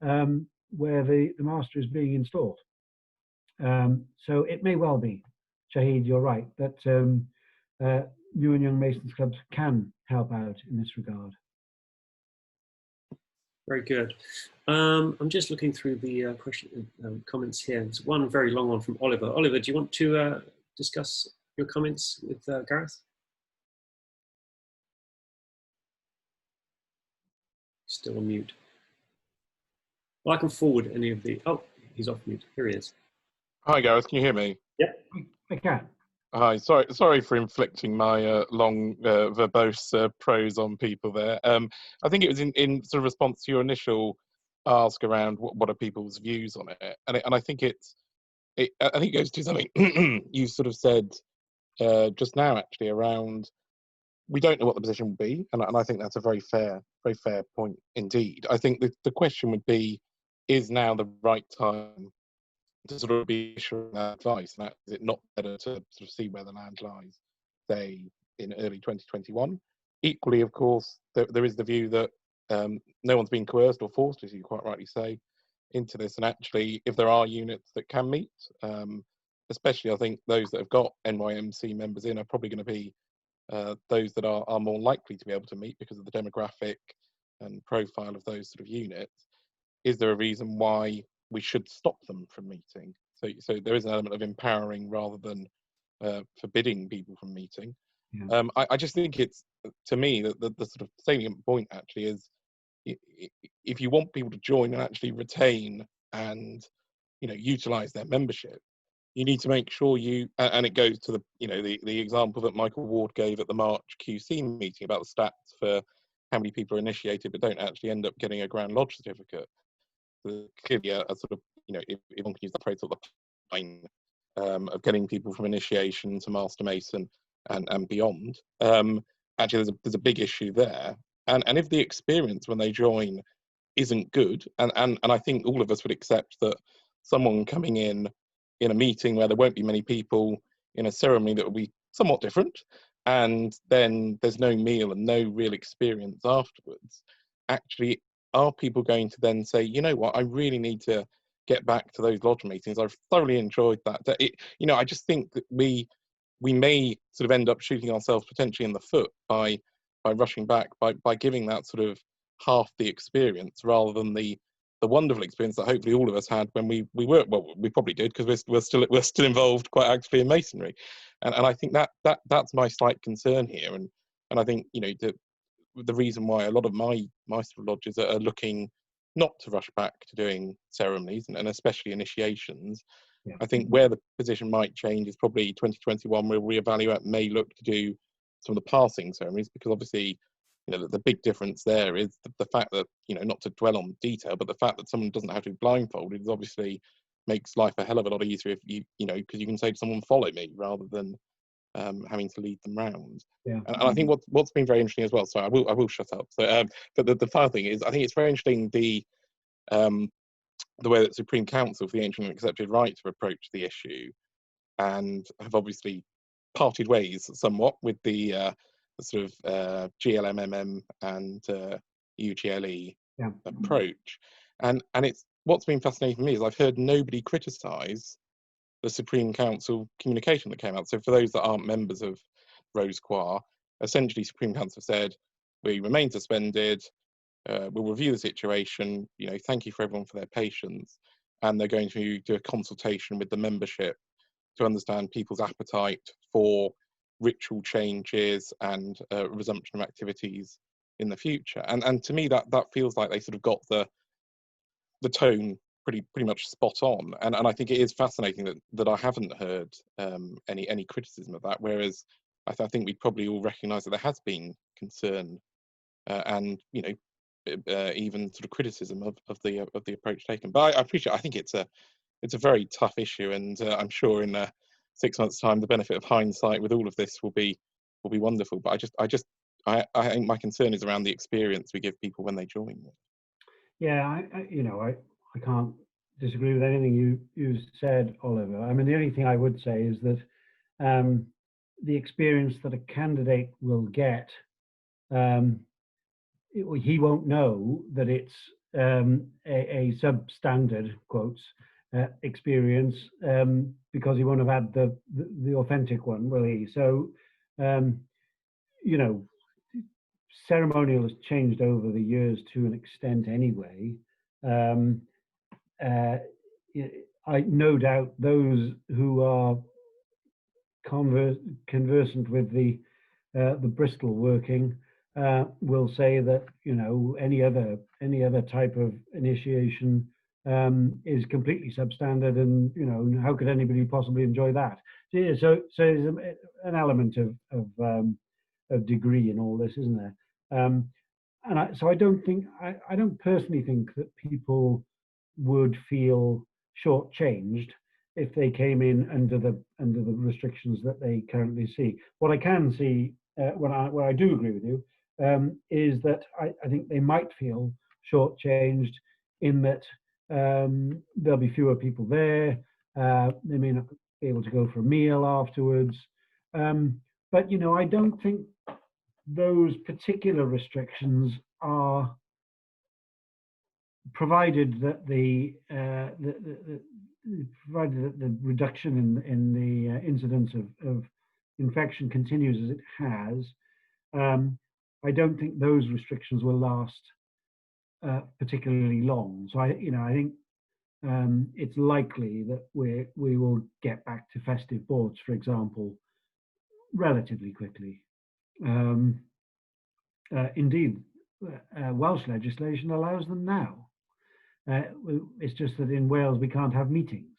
where the master is being installed. So it may well be, Shahid, you're right, that New and Young Masons clubs can help out in this regard. Very good. I'm just looking through the comments here. There's one very long one from Oliver. Oliver, do you want to discuss your comments with Gareth? Still on mute. Well, I can forward any of the... Oh, he's off mute. Here he is. Hi, Gareth. Can you hear me? Yep, I can. Hi. Sorry for inflicting my long, verbose prose on people there. I think it was in sort of response to your initial ask around what are people's views on it, and I think I think it goes to something you sort of said just now, actually, around we don't know what the position will be, and I think that's a very fair point indeed. I think the question would be, is now the right time to sort of be issuing that advice? And is it not better to sort of see where the land lies, say, in early 2021? Equally, of course, there is the view that no one's been coerced or forced, as you quite rightly say, into this. And actually, if there are units that can meet, especially I think those that have got NYMC members in are probably going to be those that are more likely to be able to meet because of the demographic and profile of those sort of units. Is there a reason why we should stop them from meeting? So there is an element of empowering rather than forbidding people from meeting. Yeah. I just think it's, to me, the sort of salient point actually is, if you want people to join and actually retain and, you know, utilize their membership, you need to make sure and it goes to the, you know, the example that Michael Ward gave at the March QC meeting about the stats for how many people are initiated but don't actually end up getting a Grand Lodge certificate. Clearly a sort of, you know, if one can use that phrase, sort of the line of getting people from initiation to Master Mason and beyond. Actually, there's a big issue there, and if the experience when they join isn't good, and I think all of us would accept that someone coming in a meeting where there won't be many people, in a ceremony that will be somewhat different, and then there's no meal and no real experience afterwards, actually, are people going to then say, you know what, I really need to get back to those lodge meetings? I've thoroughly enjoyed that. You know, I just think that we may sort of end up shooting ourselves potentially in the foot by rushing back, by giving that sort of half the experience rather than the wonderful experience that hopefully all of us had when we were, well, we probably did, because we're still involved quite actively in masonry, and I think that's my slight concern here, and I think, you know, the reason why a lot of my sort of lodges are looking not to rush back to doing ceremonies and especially initiations. Yeah. I think where the position might change is probably 2021, where reevaluate may look to do some of the passing ceremonies, because obviously, you know, the big difference there is the fact that, you know, not to dwell on detail, but the fact that someone doesn't have to be blindfolded is obviously makes life a hell of a lot easier if you know, because you can say to someone, follow me, rather than having to lead them round. Yeah. And I think what's been very interesting as well, so I will shut up. So, but the final thing is, I think it's very interesting the way that Supreme Council for the Ancient and Accepted Rites have approached the issue, and have obviously parted ways somewhat with the sort of GLMMM and UGLE approach. And it's, what's been fascinating for me is I've heard nobody criticise the Supreme Council communication that came out. So for those that aren't members of Rose Choir, essentially Supreme Council said, we remain suspended, we'll review the situation, you know, thank you for everyone for their patience, and they're going to do a consultation with the membership to understand people's appetite for ritual changes and resumption of activities in the future. And to me, that feels like they sort of got the tone pretty much spot on, and I think it is fascinating that I haven't heard any criticism of that, whereas I think we probably all recognise that there has been concern and, you know, even sort of criticism of the approach taken. But I appreciate, I think it's it's a very tough issue, and I'm sure in 6 months' time, the benefit of hindsight with all of this will be wonderful. But I think my concern is around the experience we give people when they join. Yeah, I can't disagree with anything you said, Oliver. I mean, the only thing I would say is that the experience that a candidate will get, he won't know that it's a substandard, quotes, experience, because he won't have had the authentic one, will he? So, you know, ceremonial has changed over the years to an extent anyway. I no doubt those who are conversant with the Bristol working will say that, you know, any other type of initiation is completely substandard, and, you know, how could anybody possibly enjoy that? So there's an element of degree in all this, isn't there? So I don't personally think that people would feel shortchanged if they came in under the restrictions that they currently see. What I can see, where I do agree with you, is that I think they might feel shortchanged in that there'll be fewer people there. They may not be able to go for a meal afterwards. But, you know, I don't think those particular restrictions are, provided that the reduction in the incidence of infection continues as it has. I don't think those restrictions will last particularly long. So I think it's likely that we will get back to festive boards, for example, relatively quickly. Indeed, Welsh legislation allows them now. It's just that in Wales we can't have meetings,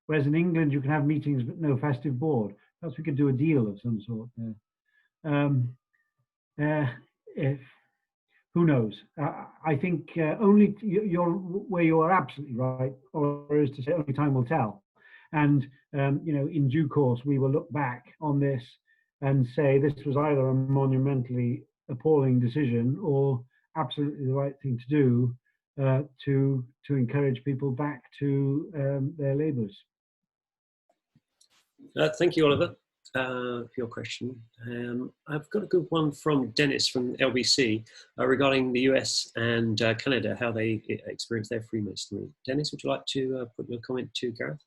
whereas in England you can have meetings but no festive board. Perhaps we could do a deal of some sort there. Who knows? I think only where you are absolutely right, or is to say only time will tell. And you know, in due course we will look back on this and say this was either a monumentally appalling decision or absolutely the right thing to do to encourage people back to their labours. Thank you, Oliver, for your question. I've got a good one from Dennis from LBC regarding the US and Canada, how they experience their Freemasonry. Dennis, would you like to put your comment to Gareth?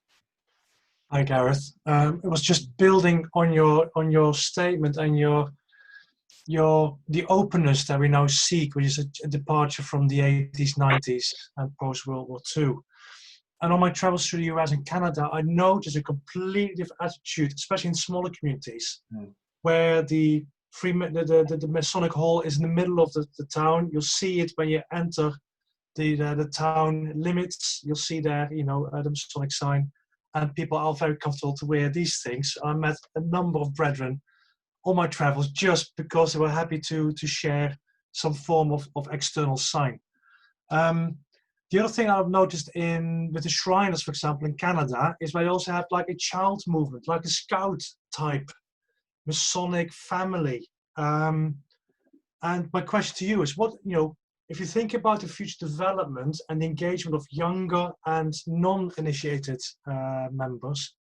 Hi, Gareth. It was just building on your statement and the openness that we now seek, which is a departure from the 80s, 90s, and post World War II. And on my travels through the US and Canada, I noticed a completely different attitude, especially in smaller communities, where the Masonic Hall is in the middle of the town. You'll see it when you enter the town limits. You'll see there, you know, the Masonic sign, and people are very comfortable to wear these things. I met a number of brethren on my travels just because they were happy to share some form of external sign. The other thing I've noticed with the Shriners, for example, in Canada, is they also have like a child movement, like a scout type Masonic family. And my question to you is, what, you know, if you think about the future development and the engagement of younger and non-initiated members,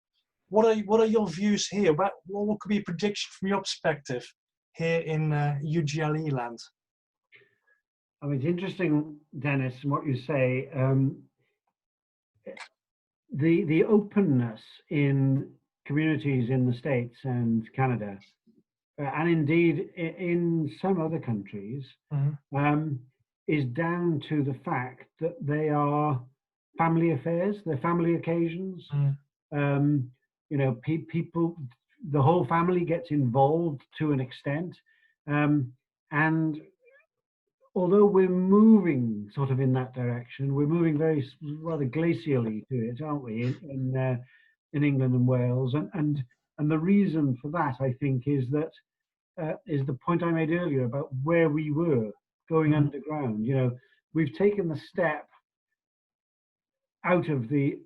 what are your views here? What could be a prediction from your perspective here in UGLE land? I mean, it's interesting, Dennis, what you say. The openness in communities in the States and Canada, and indeed in some other countries, is down to the fact that they are family affairs, they're family occasions. You know, people, the whole family gets involved to an extent, and although we're moving sort of in that direction, we're moving rather glacially to it, aren't we, in England and Wales, and the reason for that, I think, is the point I made earlier about where we were going underground. You know, we've taken the step out of the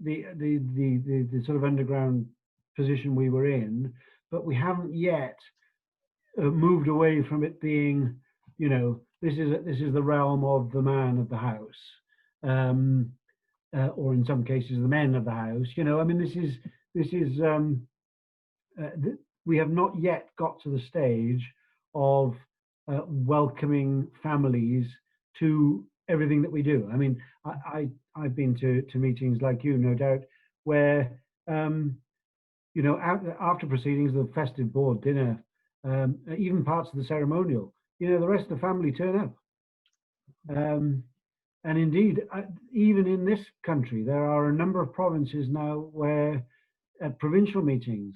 sort of underground position we were in, but we haven't yet moved away from it being, you know, this is the realm of the man of the house, or in some cases the men of the house. You know, I mean, we have not yet got to the stage of welcoming families to everything that we do. I mean, I've been to meetings like you, no doubt, where you know, after proceedings, the festive board dinner, even parts of the ceremonial, you know, the rest of the family turn up. And indeed, even in this country, there are a number of provinces now where at provincial meetings,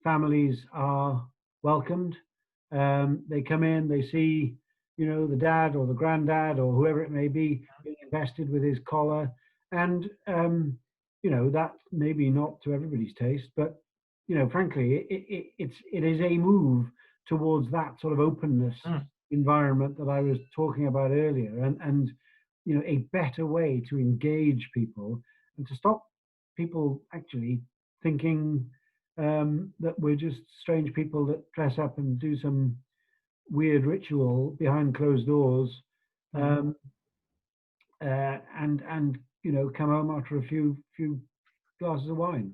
families are welcomed. They come in, they see, you know, the dad or the granddad or whoever it may be being invested with his collar. And, you know, that maybe not to everybody's taste, but, you know, frankly, it is a move towards that sort of openness environment that I was talking about earlier, and you know, a better way to engage people and to stop people actually thinking that we're just strange people that dress up and do some weird ritual behind closed doors, and you know, come home after a few glasses of wine.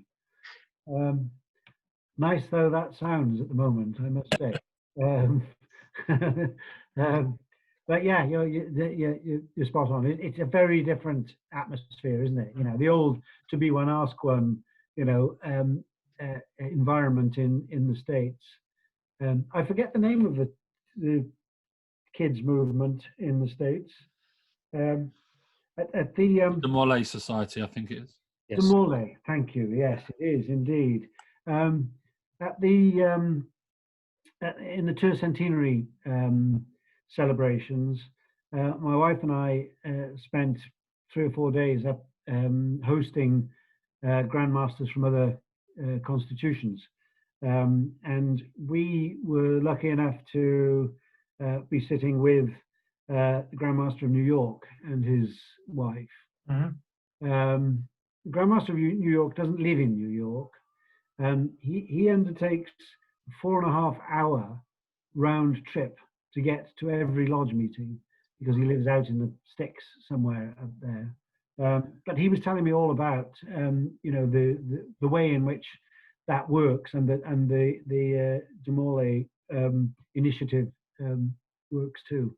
Nice though that sounds at the moment, I must say. But yeah, you're spot on. It's a very different atmosphere, isn't it? You know, the old to be one, ask one, you know, environment in the States. I forget the name of the kids movement in the States. At the Mole Society, I think it is. Yes. The Mole, thank you. Yes, it is indeed. At the in the tercentenary celebrations, my wife and I spent 3 or 4 days up hosting grandmasters from other constitutions, and we were lucky enough to be sitting with the Grandmaster of New York and his wife. The Grandmaster of New York doesn't live in New York. He undertakes a 4.5 hour round trip to get to every lodge meeting because he lives out in the sticks somewhere up there. But he was telling me all about you know, the way in which that works, and the Demole initiative works too.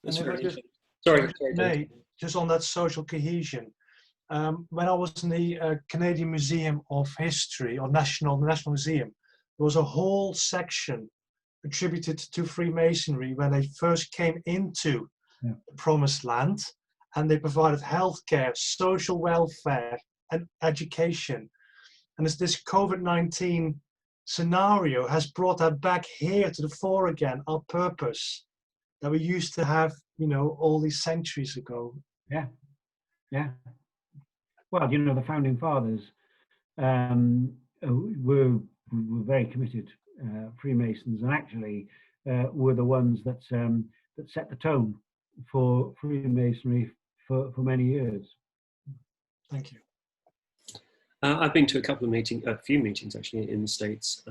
That's very just, sorry, just on that social cohesion. When I was in the Canadian Museum of History, or National Museum, there was a whole section attributed to Freemasonry when they first came into the Promised Land, and they provided healthcare, social welfare, and education. And as this COVID-19 scenario has brought that back here to the fore again, our purpose that we used to have, you know, all these centuries ago. Yeah. Well, you know, the founding fathers were very committed Freemasons, and actually were the ones that set the tone for Freemasonry for many years. Thank you. I've been to a few meetings actually in the States.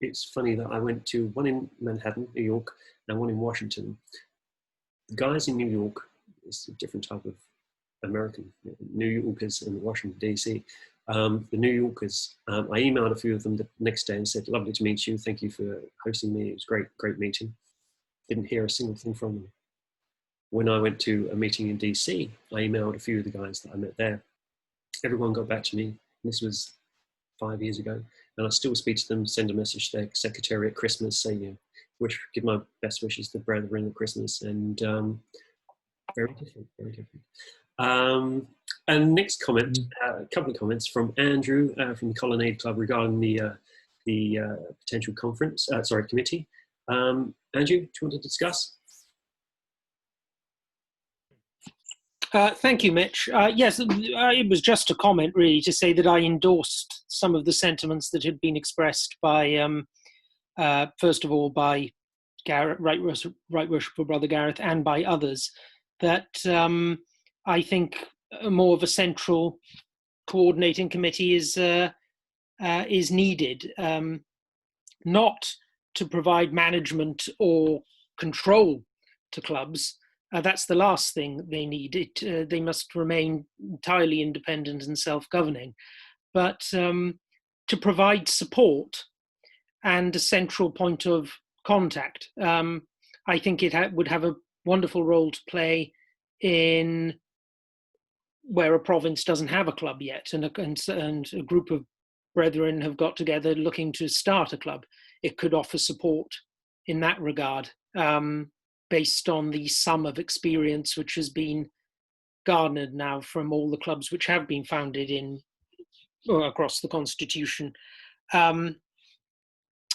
It's funny that I went to one in Manhattan, New York, and one in Washington. The guys in New York, it's a different type of American, New Yorkers in Washington, D.C. The New Yorkers, I emailed a few of them the next day and said, lovely to meet you. Thank you for hosting me. It was great meeting. Didn't hear a single thing from them. When I went to a meeting in D.C., I emailed a few of the guys that I met there. Everyone got back to me. This was 5 years ago. And I still speak to them, send a message to their secretary at Christmas, say, you know, give my best wishes to the brethren at Christmas. And very different. And next comment, a couple of comments from Andrew from the Colonnade Club regarding the potential committee. Andrew, do you want to discuss? Thank you, Mitch. Yes, it was just a comment really to say that I endorsed some of the sentiments that had been expressed by, first of all, by Gareth, Right Worshipful Brother Gareth, and by others, that I think more of a central coordinating committee is needed, not to provide management or control to clubs. That's the last thing they need. They must remain entirely independent and self-governing, but to provide support and a central point of contact. I think it would have a wonderful role to play in where a province doesn't have a club yet, and a group of brethren have got together looking to start a club. It could offer support in that regard, based on the sum of experience which has been garnered now from all the clubs which have been founded across the constitution.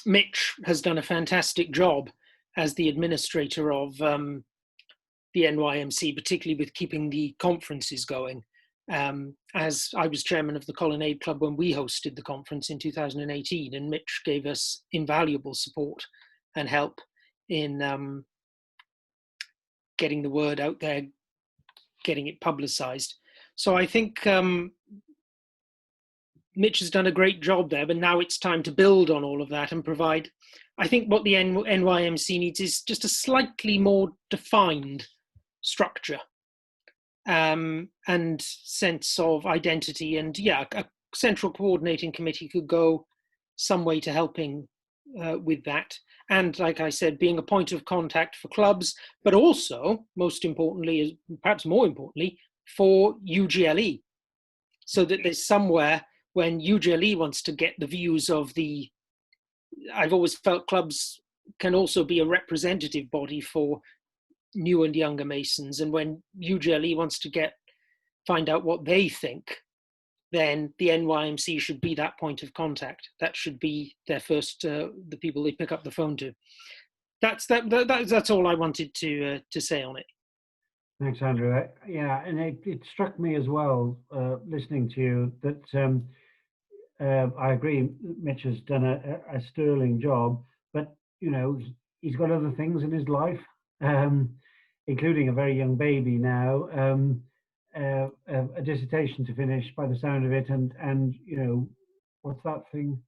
Mitch has done a fantastic job as the administrator of the NYMC, particularly with keeping the conferences going. As I was chairman of the Colonnade Club when we hosted the conference in 2018, and Mitch gave us invaluable support and help in getting the word out there, getting it publicized. So I think Mitch has done a great job there, but now it's time to build on all of that and provide. I think what the NYMC needs is just a slightly more defined structure and sense of identity. And yeah, a central coordinating committee could go some way to helping with that. And like I said, being a point of contact for clubs, but also, most importantly, perhaps more importantly, for UGLE. So that there's somewhere when UGLE wants to get the views of I've always felt clubs can also be a representative body for new and younger Masons. And when UGLE wants to find out what they think, then the NYMC should be that point of contact. That should be their first, the people they pick up the phone to. That's all I wanted to say on it. Thanks, Andrew. Yeah, and it struck me as well, listening to you, that I agree, Mitch has done a sterling job, but, you know, he's got other things in his life, including a very young baby now, a dissertation to finish by the sound of it, and you know, what's that thing?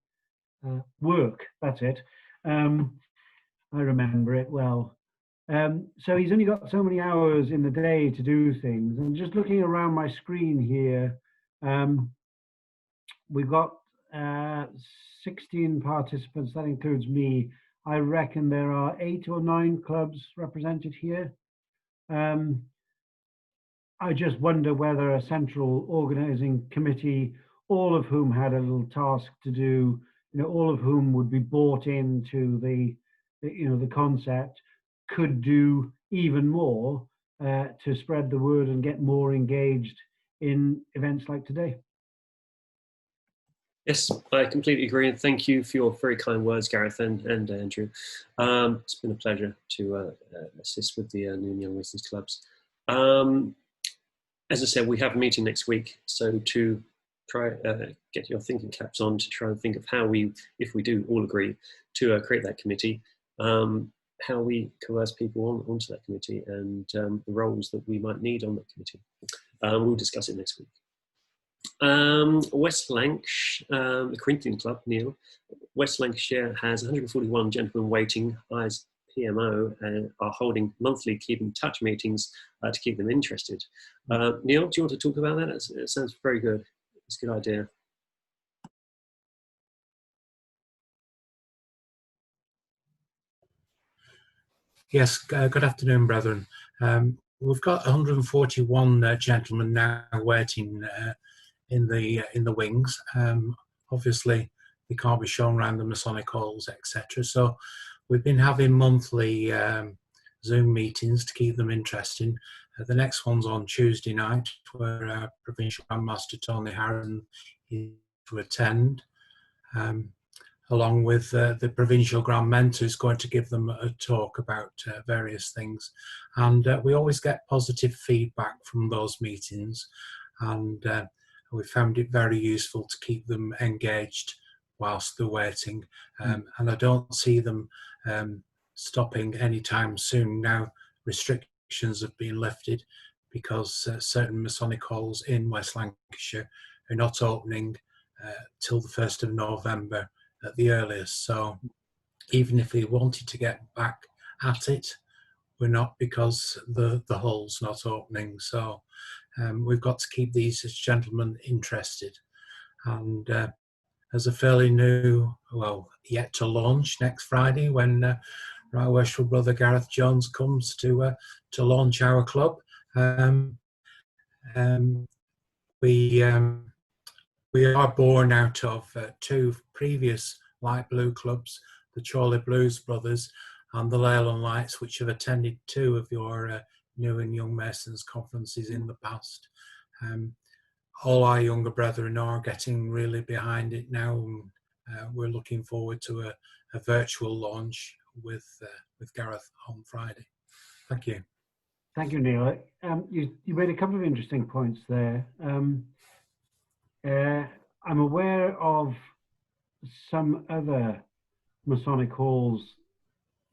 Work, that's it. I remember it well. So he's only got so many hours in the day to do things. And just looking around my screen here, we've got 16 participants. That includes me. I reckon there are 8 or 9 clubs represented here. I just wonder whether a central organizing committee, all of whom had a little task to do, you know, all of whom would be bought into the concept, could do even more to spread the word and get more engaged in events like today. Yes, I completely agree, and thank you for your very kind words, Gareth and Andrew. It's been a pleasure to assist with the New and Young Masons clubs. As I said, we have a meeting next week, so to try get your thinking caps on to try and think of how we, if we do all agree to create that committee, how we coerce people onto that committee, and the roles that we might need on that committee. We'll discuss it next week. West Lancashire, the Corinthian Club, Neil. West Lancashire has 141 gentlemen waiting as PMO and are holding monthly keep in touch meetings to keep them interested. Neil, do you want to talk about that? It sounds very good. It's a good idea. Yes, good afternoon, brethren. We've got 141 gentlemen now waiting in the wings. Obviously, they can't be shown around the Masonic halls, etc. So we've been having monthly Zoom meetings to keep them interesting. The next one's on Tuesday night, where Provincial Grandmaster Tony Harron is to attend, along with the Provincial Grand Mentor, who's going to give them a talk about various things. And we always get positive feedback from those meetings, and we found it very useful to keep them engaged whilst they're waiting. And I don't see them stopping anytime soon. Now restrictions have been lifted, because certain Masonic halls in West Lancashire are not opening till the 1st of November at the earliest. So even if we wanted to get back at it, we're not, because the hall's not opening. So we've got to keep these gentlemen interested. And as a fairly new, well, yet to launch next Friday, when RWBro Gareth Jones comes to launch our club, we are born out of two previous light blue clubs, the Chorley Blues Brothers and the Leyland Lights, which have attended 2 of your new and young Masons conferences in the past. All our younger brethren are getting really behind it now, and we're looking forward to a virtual launch with Gareth on Friday. Thank you. Thank you, Neil. You made a couple of interesting points there. I'm aware of some other Masonic halls,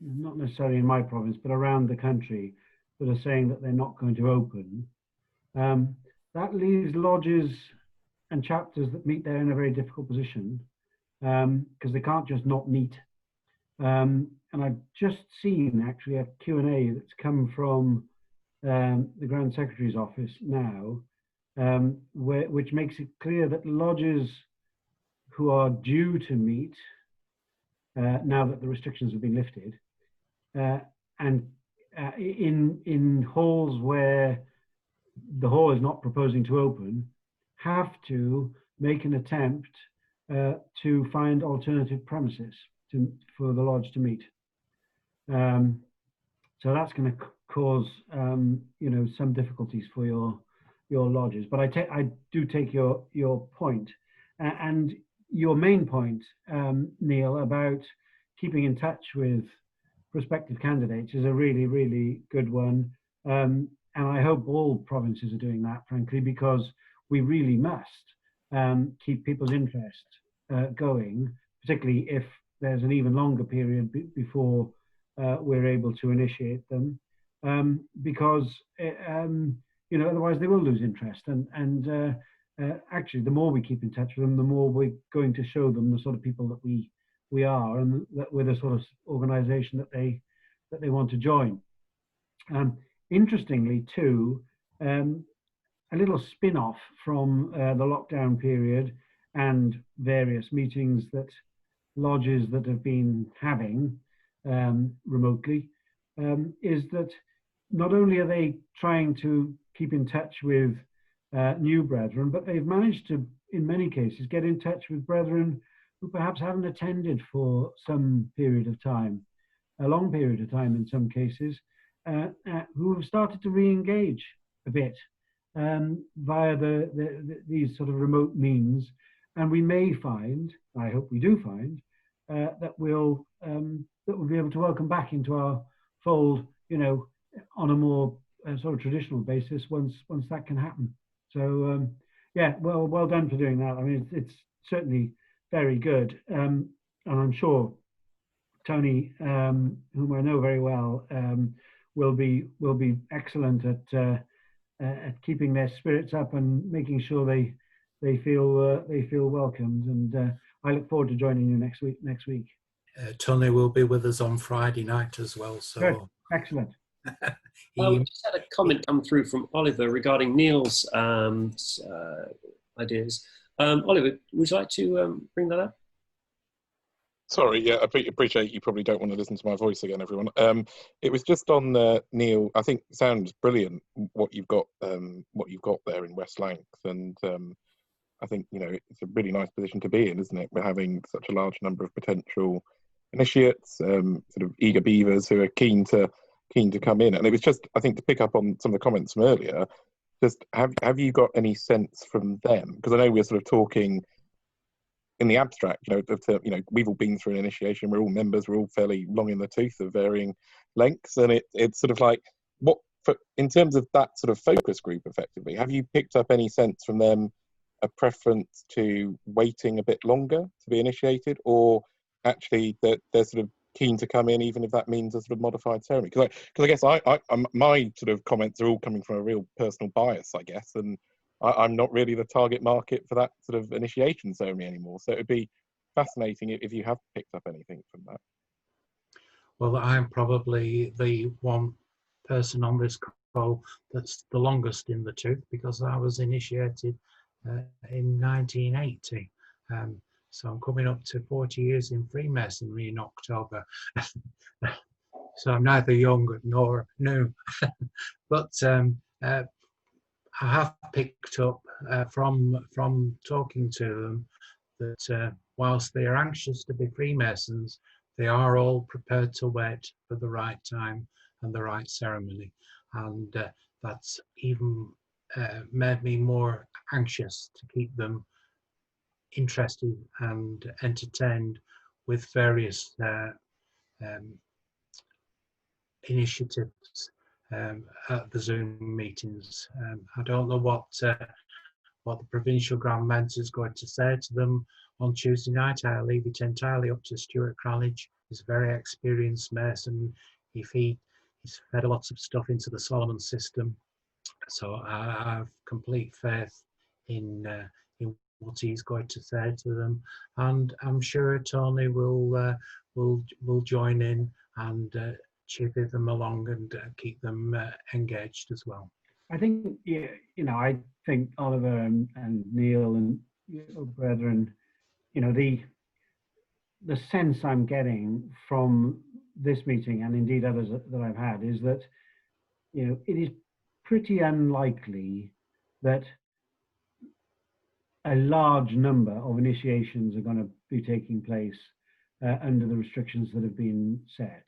not necessarily in my province, but around the country, that are saying that they're not going to open. That leaves lodges and chapters that meet there in a very difficult position, because they can't just not meet. And I've just seen actually a Q&A that's come from the Grand Secretary's office now, which makes it clear that lodges who are due to meet, now that the restrictions have been lifted, and in halls where the hall is not proposing to open, have to make an attempt to find alternative premises for the lodge to meet. So that's going to cause some difficulties for your lodges. But I do take your point, and your main point, Neil, about keeping in touch with prospective candidates is a really, really good one. And I hope all provinces are doing that, frankly, because we really must keep people's interest going, particularly if there's an even longer period before we're able to initiate them, because otherwise they will lose interest. And actually, the more we keep in touch with them, the more we're going to show them the sort of people that we are, and that we're the sort of organisation that they want to join. Interestingly, too, a little spin-off from the lockdown period and various meetings that lodges that have been having remotely, is that not only are they trying to keep in touch with new brethren, but they've managed to, in many cases, get in touch with brethren who perhaps haven't attended for some period of time, a long period of time in some cases, who have started to re-engage a bit via these sort of remote means. And we may find, I hope we do find, that we'll be able to welcome back into our fold, on a more sort of traditional basis once that can happen. So yeah, well done for doing that. I mean, it's certainly very good, and I'm sure Tony, whom I know very well, will be excellent at keeping their spirits up and making sure they feel welcomed. And I look forward to joining you next week. Tony will be with us on Friday night as well. So good. Excellent. We just had a comment come through from Oliver regarding Neil's ideas. Oliver, would you like to bring that up? Sorry, yeah, I appreciate you probably don't want to listen to my voice again, everyone. It was just on Neil. I think it sounds brilliant what you've got there in West Lancs, and I think it's a really nice position to be in, isn't it? We're having such a large number of potential initiates, sort of eager beavers who are keen to come in. And it was just, I think, to pick up on some of the comments from earlier, just have you got any sense from them? Because I know we're sort of talking in the abstract, we've all been through an initiation, we're all members, we're all fairly long in the tooth of varying lengths, and it's sort of like, in terms of that sort of focus group, effectively, have you picked up any sense from them, a preference to waiting a bit longer to be initiated, or actually that they're sort of keen to come in, even if that means a sort of modified ceremony. Because I guess my sort of comments are all coming from a real personal bias, I guess, and I'm not really the target market for that sort of initiation ceremony anymore. So it would be fascinating if you have picked up anything from that. Well, I'm probably the one person on this call that's the longest in the tooth, because I was initiated in 1980. So I'm coming up to 40 years in Freemasonry in October. So I'm neither young nor new. But I have picked up from talking to them that whilst they are anxious to be Freemasons, they are all prepared to wait for the right time and the right ceremony. And that's even made me more anxious to keep them interested and entertained with various initiatives at the Zoom meetings. I don't know what the Provincial Grand Mentor is going to say to them on Tuesday night. I leave it entirely up to Stuart Cranage. He's a very experienced Mason. He's fed lots of stuff into the Solomon system, so I have complete faith in what he's going to say to them, and I'm sure Tony will join in and chivvy them along and keep them engaged as well. I think, I think Oliver and Neil and brethren, the sense I'm getting from this meeting, and indeed others that I've had, is that, it is pretty unlikely that a large number of initiations are going to be taking place under the restrictions that have been set.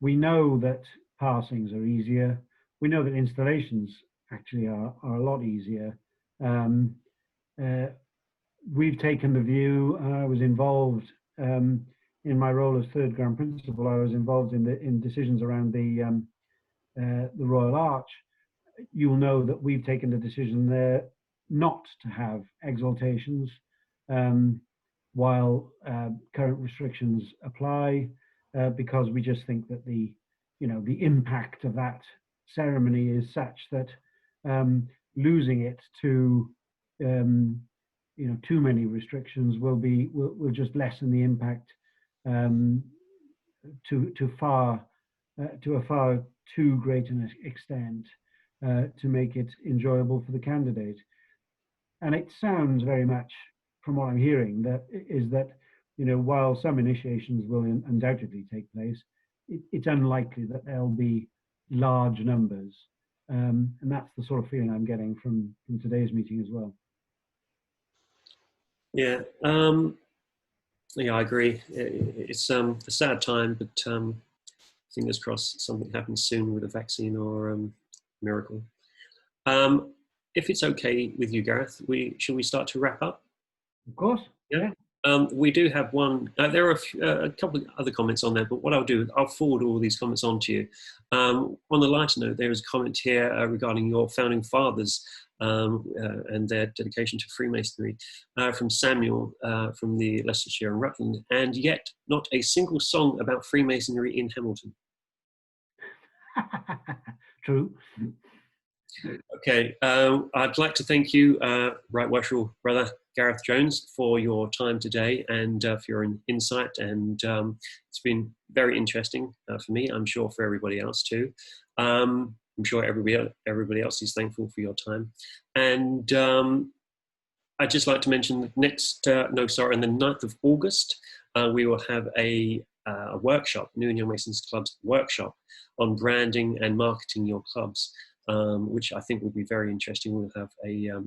We know that passings are easier. We know that installations actually are a lot easier. We've taken the view, I was involved in my role as third Grand Principal, I was involved in decisions around the Royal Arch. You'll know that we've taken the decision there not to have exaltations while current restrictions apply, because we just think that the impact of that ceremony is such that losing it to too many restrictions will just lessen the impact to a far too great an extent to make it enjoyable for the candidate. And it sounds very much, from what I'm hearing, that while some initiations will undoubtedly take place, it's unlikely that there'll be large numbers, and that's the sort of feeling I'm getting from today's meeting as well. Yeah, I agree. It's a sad time, but fingers crossed something happens soon with a vaccine or miracle. If it's okay with you, Gareth, shall we start to wrap up? Of course. Yeah. We do have one. There are a couple of other comments on there, but what I'll do is I'll forward all these comments on to you. On the lighter note, there is a comment here regarding your founding fathers and their dedication to Freemasonry from Samuel from the Leicestershire and Rutland, and yet not a single song about Freemasonry in Hamilton. True. Okay, I'd like to thank you, Right Worshipful Brother Gareth Jones, for your time today and for your insight, and it's been very interesting for me, I'm sure for everybody else too. I'm sure everybody else is thankful for your time. And I'd just like to mention that on the 9th of August, we will have a workshop, New and Young Masons Club's workshop on branding and marketing your clubs. Which I think will be very interesting. We'll have a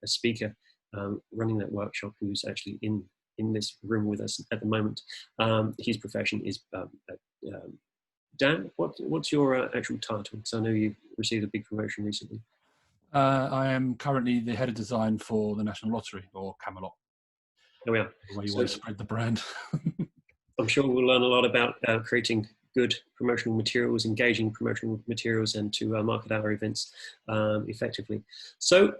speaker running that workshop who's actually in this room with us at the moment. His profession is Dan. What's your actual title? Because I know you received a big promotion recently. I am currently the head of design for the National Lottery, or Camelot. There we are. The way you want to spread the brand. I'm sure we'll learn a lot about creating good promotional materials, engaging promotional materials, and to market our events effectively. So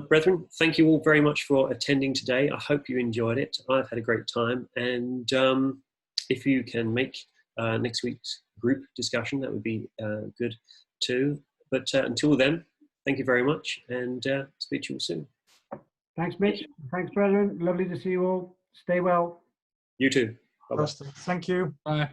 Brethren, thank you all very much for attending today. I hope you enjoyed it. I've had a great time, and if you can make next week's group discussion, that would be good too. But until then, thank you very much, and speak to you all soon. Thanks, Mitch. Thanks, brethren. Lovely to see you all. Stay well. You too. Bye-bye. Thank you. Bye.